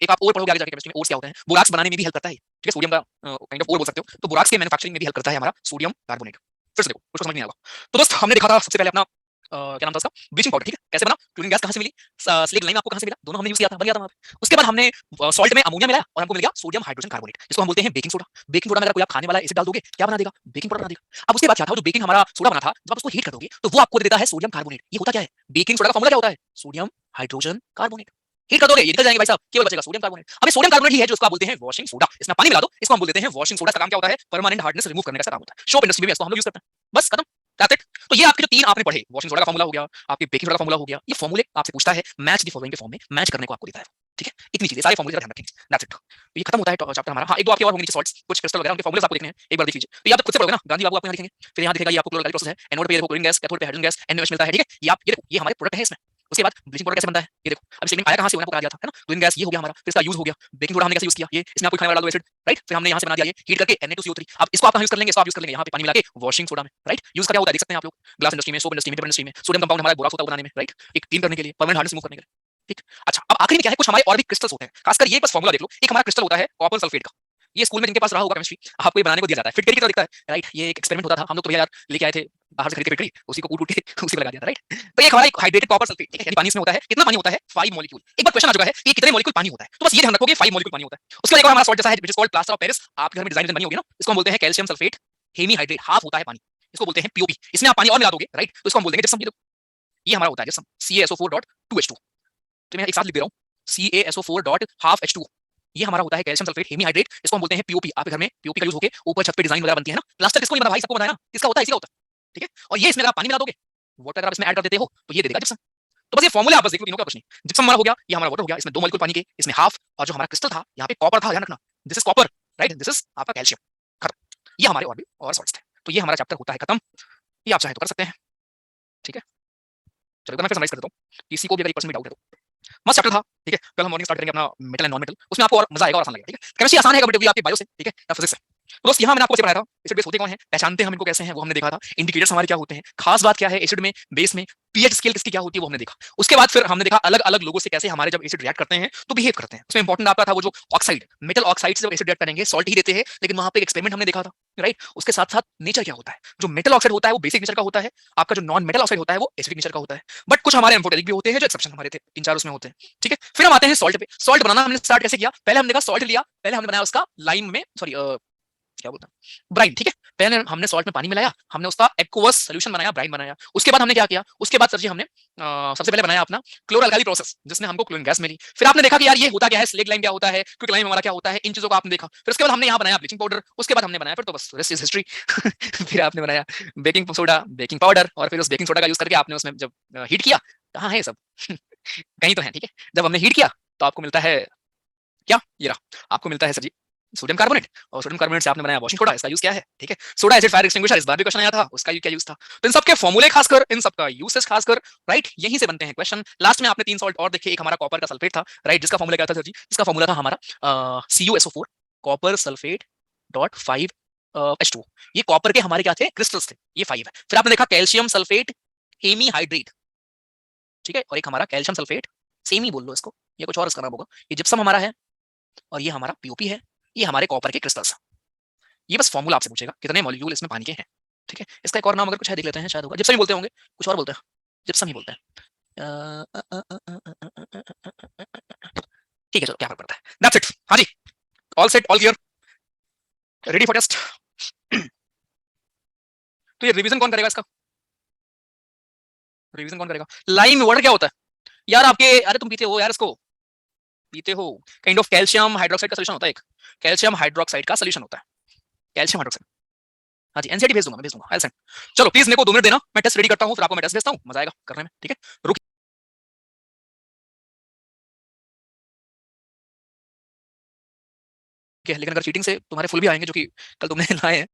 एक आप और पढ़ोगे आगे जाके केमिस्ट्री में, ओर्स क्या होते हैं, बोराक्स बनाने में भी हेल्प करता है, ठीक है, सोडियम का काइंड ऑफ ओर बोल सकते हो, तो बोराक्स के मैन्युफैक्चरिंग में भी हेल्प करता है हमारा सोडियम कार्बोनेट। फिर से देखो, कुछ समझ नहीं आएगा। तो दोस्त हमने देखा था सबसे पहले अपना क्या नाम था उसका, ब्लीचिंग पाउडर, ठीक है, कैसे बना, क्लोरीन गैस कहां से मिली, स्लेग लाइम आपको कहां से मिला, दोनों हमने यूज किया था, बन गया था वहां पे। उसके बाद हमने सॉल्ट में अमोनिया मिलाया और हमको मिल गया सोडियम हाइड्रोजन कार्बोनेट, जिसको हम बोलते हैं बेकिंग सोडा। बेकिंग सोडा में अगर कोई आप खाने वाला एसिड डाल दोगे क्या बना देगा, बेकिंग पाउडर बना देगा। अब उसके बाद क्या था, जो बेकिंग हमारा सोडा बना था, जब आप उसको हीट कर दोगे तो वो आपको दे देता है सोडियम कार्बोनेट। ये होता क्या है, बेकिंग सोडा का फॉर्मूला क्या होता है, सोडियम हाइड्रोजन कार्बोनेट। हीट कर दोगे ये निकल जाएंगे भाई साहब, केवल बचेगा सोडियम कार्बोनेट। अब ये सोडियम कार्बोनेट ही है जो उसको आप बोलते हैं वॉशिंग सोडा। इसमें पानी मिला दो, इसको हम बोल देते हैं वॉशिंग सोडा। इसका काम क्या होता है, परमानेंट हार्डनेस रिमूव करने का काम होता है। शॉप इंडस्ट्री में इसको हम लोग यूज करते हैं, बस खत्म, दैट्स इट। तो ये आपके जो 3 आपने पढ़े, वॉशिंग सोडा का फॉर्मूला हो गया, आपके बेकिंग सोडा का फॉर्मूला हो गया, ये फॉर्मूले आपसे पूछता है मैच द फॉलोइंग के फॉर्म में, मैच करने को आपको देता है, ठीक है। इतनी चीजें, सारे फॉर्मूले ध्यान रखेंगे, दैट्स इट। तो ये खत्म होता है चैप्टर हमारा। हाँ, एक दो आपके और होंगे नीचे सॉल्ट्स, कुछ क्रिस्टल वगैरह, उनके फॉर्मूलेस आपको देखने हैं, एक बार देख लीजिए। तो ये आप खुद से पढ़ोगे ना, गांधी बाबू आपको यहाँ लिखेंगे, फिर यहाँ दिखेगा ये आपको क्लोरीन प्रोसेस है, एनोड पे देखो क्लोरीन गैस, कैथोड पे हाइड्रोजन गैस, NaOH मिलता है, ठीक है। ये आप ये देखो, ये हमारे प्रोडक्ट है इसमें। उसके बाद ब्लीचिंग पाउडर कैसे बनता है ये देखो, अब स्टेटमेंट आया कहां से, मैंने आपको बता दिया था, है ना। क्लोरीन गैस ये हो गया हमारा, फिर इसका यूज हो गया, बेकिंग सोडा हमने कैसे यूज किया, ये इसमें आपको खाने वाला डाल दो एसिड, राइट, फिर हमने यहाँ से बना दिया ये हीट करके Na2CO3। अब इसको आप यूज कर लेंगे, इसको आप यूज कर लेंगे यहाँ पे पानी मिला के वॉशिंग सोडा में, राइट। यूज का क्या होता है देख सकते हैं आप लोग, ग्लास इंडस्ट्री में, सोप इंडस्ट्री में, पेपर इंडस्ट्री में सोडियम कंपाउंड हमारा बोराक्स होता है बनाने में, राइट, एक क्लीन करने के लिए, परमानेंट हार्डनेस रिमूव करने के लिए, ठीक। अच्छा, अब आखिरी में क्या है, कुछ हमारे और भी क्रिस्टल्स होते हैं, खासकर ये बस फॉर्मूला देख लो। एक हमारा क्रिस्टल होता है कॉपर सल्फेट का, ये स्कूल में जिनके पास रहा होगा केमिस्ट्री, आपको ये बनाने को दिया जाता है, फिटकरी की तरह दिखता है, राइट। ये एक एक्सपेरिमेंट होता था, हम लोग तो भैया यार लेके आए थे बाहर से खरीद के फिटकरी, उसी को कूट के उसी पे लगा दिया था, राइट। तो ये हमारा एक हाइड्रेटेड कॉपर सल्फेट, ठीक है, यानी पानी इसमें होता है, कितना पानी होता है, 5 मॉलिक्यूल। एक बार क्वेश्चन आ चुका है कि कितने मॉलिक्यूल पानी होता है, तो बस ये ध्यान रखोगे 5 मॉलिक्यूल पानी होता है। उसके बाद एक और हमारा सॉल्ट जैसा है which is called plaster of Paris, आपके घर में डिजाइन बनी होगी ना, इसको हम बोलते हैं कैल्शियम सल्फेट हेमीहाइड्रेट, हाफ होता है पानी, इसको बोलते हैं POP। इसमें आप पानी और मिला दोगे, राइट, तो इसको हम बोल देंगे जिप्सम। ये हमारा होता है जिप्सम, CaSO4.2H2। तो मैं एक साथ लिख दे रहा हूँ, CaSO4.12H2, ये हमारा होता है कैल्शियम सल्फेट हेमीहाइड्रेट, इसको हम बोलते हैं POP। आपके घर में POP का यूज होके ऊपर छत पे डिजाइन वगैरह बनती है ना, प्लास्टर किसको नहीं बना भाई, सबको बनाया ना, किसका होता है, इसी का होता है, ठीक है। और ये इसमें अगर आप पानी मिला दोगे, वाटर अगर आप इसमें ऐड कर देते हो तो ये दे देगा जिप्सम। तो बस ये फॉर्मूला आप बस देख लो, तीनों का कुछ नहीं। जिप्सम हमारा हो गया, ये हमारा वाटर हो गया, इसमें 2 मॉलिक्यूल पानी के, इसमें हाफ, और जो हमारा क्रिस्टल था यहाँ पे कॉपर था, ध्यान रखना, this is copper, right, this is आपका कैल्शियम। खत्म। ये हमारे और भी और सॉल्ट्स थे, तो ये हमारा चैप्टर होता है खत्म। ये आप चाहे तो कर सकते हैं, ठीक है। चलो मैं फिर समराइज कर देता हूँ, किसी को भी अगर 1% भी डाउट है तो। मस्त चैप्टर था, ठीक है। कल हम मॉर्निंग स्टार्ट करेंगे अपना मेटल एंड नॉन मेटल, उसमें आपको और मजा आएगा और आसान लगेगा, ठीक है। केमिस्ट्री आसान है कंपैरेटिवली आपकी बायो से, ठीक है, या फिजिक्स से। तो दोस्त यहाँ मैंने आपको पढ़ाया था एसिड बेस होते कौन है, पहचानते हैं हम इनको कैसे हैं वो हमने देखा था, इंडिकेटर्स हमारे क्या होते हैं, खास बात क्या है एसिड में बेस में, पीएच स्केल किसकी क्या होती है वो हमने देखा। उसके बाद फिर हमने देखा अलग अलग लोगों से कैसे हमारे जब एसिड रिएक्ट करते हैं तो बिहेव करते हैं। उसमें इंपॉर्टेंट आपका था वो जो ऑक्साइड, मेटल ऑक्साइड से जब एसिड रिएक्ट करेंगे सॉल्ट ही देते हैं, लेकिन वहां पे एक एक्सपेरिमेंट हमने देखा था, राइट। उसके साथ साथ नेचर क्या होता है, जो मेटल ऑक्साइड होता है वो बेसिक नेचर का होता है, आपका जो नॉन मेटल ऑक्साइड होता है वो एसिडिक नेचर का होता है। बट कुछ हमारे एम्फोटेरिक भी होते हैं जो एक्सेप्शन हमारे थे, 3-4 उसमें होते हैं, ठीक है। फिर हम आते हैं सॉल्ट पे। सॉल्ट बनाना हमने स्टार्ट कैसे किया, पहले हमने कहा सॉल्ट लिया, पहले हमने बनाया उसका लाइम में, सॉरी क्या बोलते हैं, ब्राइन, ठीक है। पहले हमने सॉल्ट में पानी मिलाया, हमने उसका एक्वस सॉल्यूशन बनाया, ब्राइन बनाया। उसके बाद हमने क्या किया, उसके बाद सर जी हमने सबसे पहले बनाया अपना क्लोरो अल्काली प्रोसेस, जिसने हमको क्लोरीन गैस मिली। फिर आपने देखा कि यार ये होता क्या है, स्लेग लाइम क्या होता है, क्विक लाइम हमारा क्या होता है, इन चीजों को आपने देखा। फिर उसके बाद हमने यहाँ बनाया ब्लीचिंग पाउडर, उसके बाद हमने बनाया फिर तो बस रेस्ट इज हिस्ट्री। फिर आपने बनाया बेकिंग सोडा, बेकिंग पाउडर, और फिर उस बेकिंग सोडा का यूज करके आपने उसमें जब हीट किया, कहाँ है ये सब, कहीं तो है, ठीक है। जब हमने हीट किया तो आपको मिलता है क्या, ये रहा, आपको मिलता है सर जी सोडियम कार्बोनेट, और सोडियम कार्बोनेट से आपने बनाया वॉशिंग सोडा, इसका यूज क्या है, ठीक है। सोडा एसिड फायर एक्सटिंग्विशर, इस बार भी क्वेश्चन आया था, उसका क्या यूज था। तो इन सबके फॉर्मूले खासकर, इन सबका यूसेज खासकर, राइट, यहीं से बनते हैं क्वेश्चन। लास्ट में आपने 3 सॉल्ट और देखे, एक हमारा कॉपर का सल्फेट था, राइट, जिसका फॉर्मूला क्या था सर जी, जिसका फॉर्मूला था हमारा CuSO4 copper sulphate dot 5 H2O। ये कॉपर के हमारे क्या थे, क्रिस्टल्स थे, ये 5 है। फिर आपने देखा कैल्शियम सल्फेट हेमी हाइड्रेट, ठीक है, और एक हमारा कैल्शियम सल्फेट, सेम ही बोल लो इसको, ये कुछ और इसका नाम होगा। ये जिप्सम हमारा है, और ये हमारा पीओपी है, ये हमारे कॉपर के क्रिस्टल्स। ये बस फॉर्मूला आपसे पूछेगा कितने मॉलिक्यूल इसमें पानी के हैं, ठीक है। इसका एक और नाम अगर कुछ है देख लेते हैं, शायद होगा जिप्सम ही बोलते होंगे, कुछ और बोलते हैं, जिप्सम ही बोलते हैं। ठीक है, चलो क्या फर्क पड़ता है, दैट्स इट। हाँ जी, all set, all clear, ready for test. तो ये रिवीजन कौन करेगा इसका, रिवीजन कौन करेगा। लाइम वाटर क्या होता है यार आपके, अरे तुम पीते हो यार इसको, पीते हो, काइंड ऑफ कैल्शियम हाइड्रोक्साइड का सोल्यूशन होता है, एक कैल्शियम हाइड्रोक्साइड का सोल्यूशन होता है, कैल्शियम हाइड्रोक्साइड। हाँ जी, एनसीईआरटी भेज दूंगा, मैं भेज दूंगा, आई सेंड। चलो प्लीज मेरे को 2 मिनट देना, मैं टेस्ट रेडी करता हूँ, फिर आपको मैं टेस्ट भेजता हूँ, मजा आएगा करने में, ठीक है। रुक के, लेकिन अगर चीटिंग से तुम्हारे फुल भी आएंगे जो कि कल तुमने लाए हैं,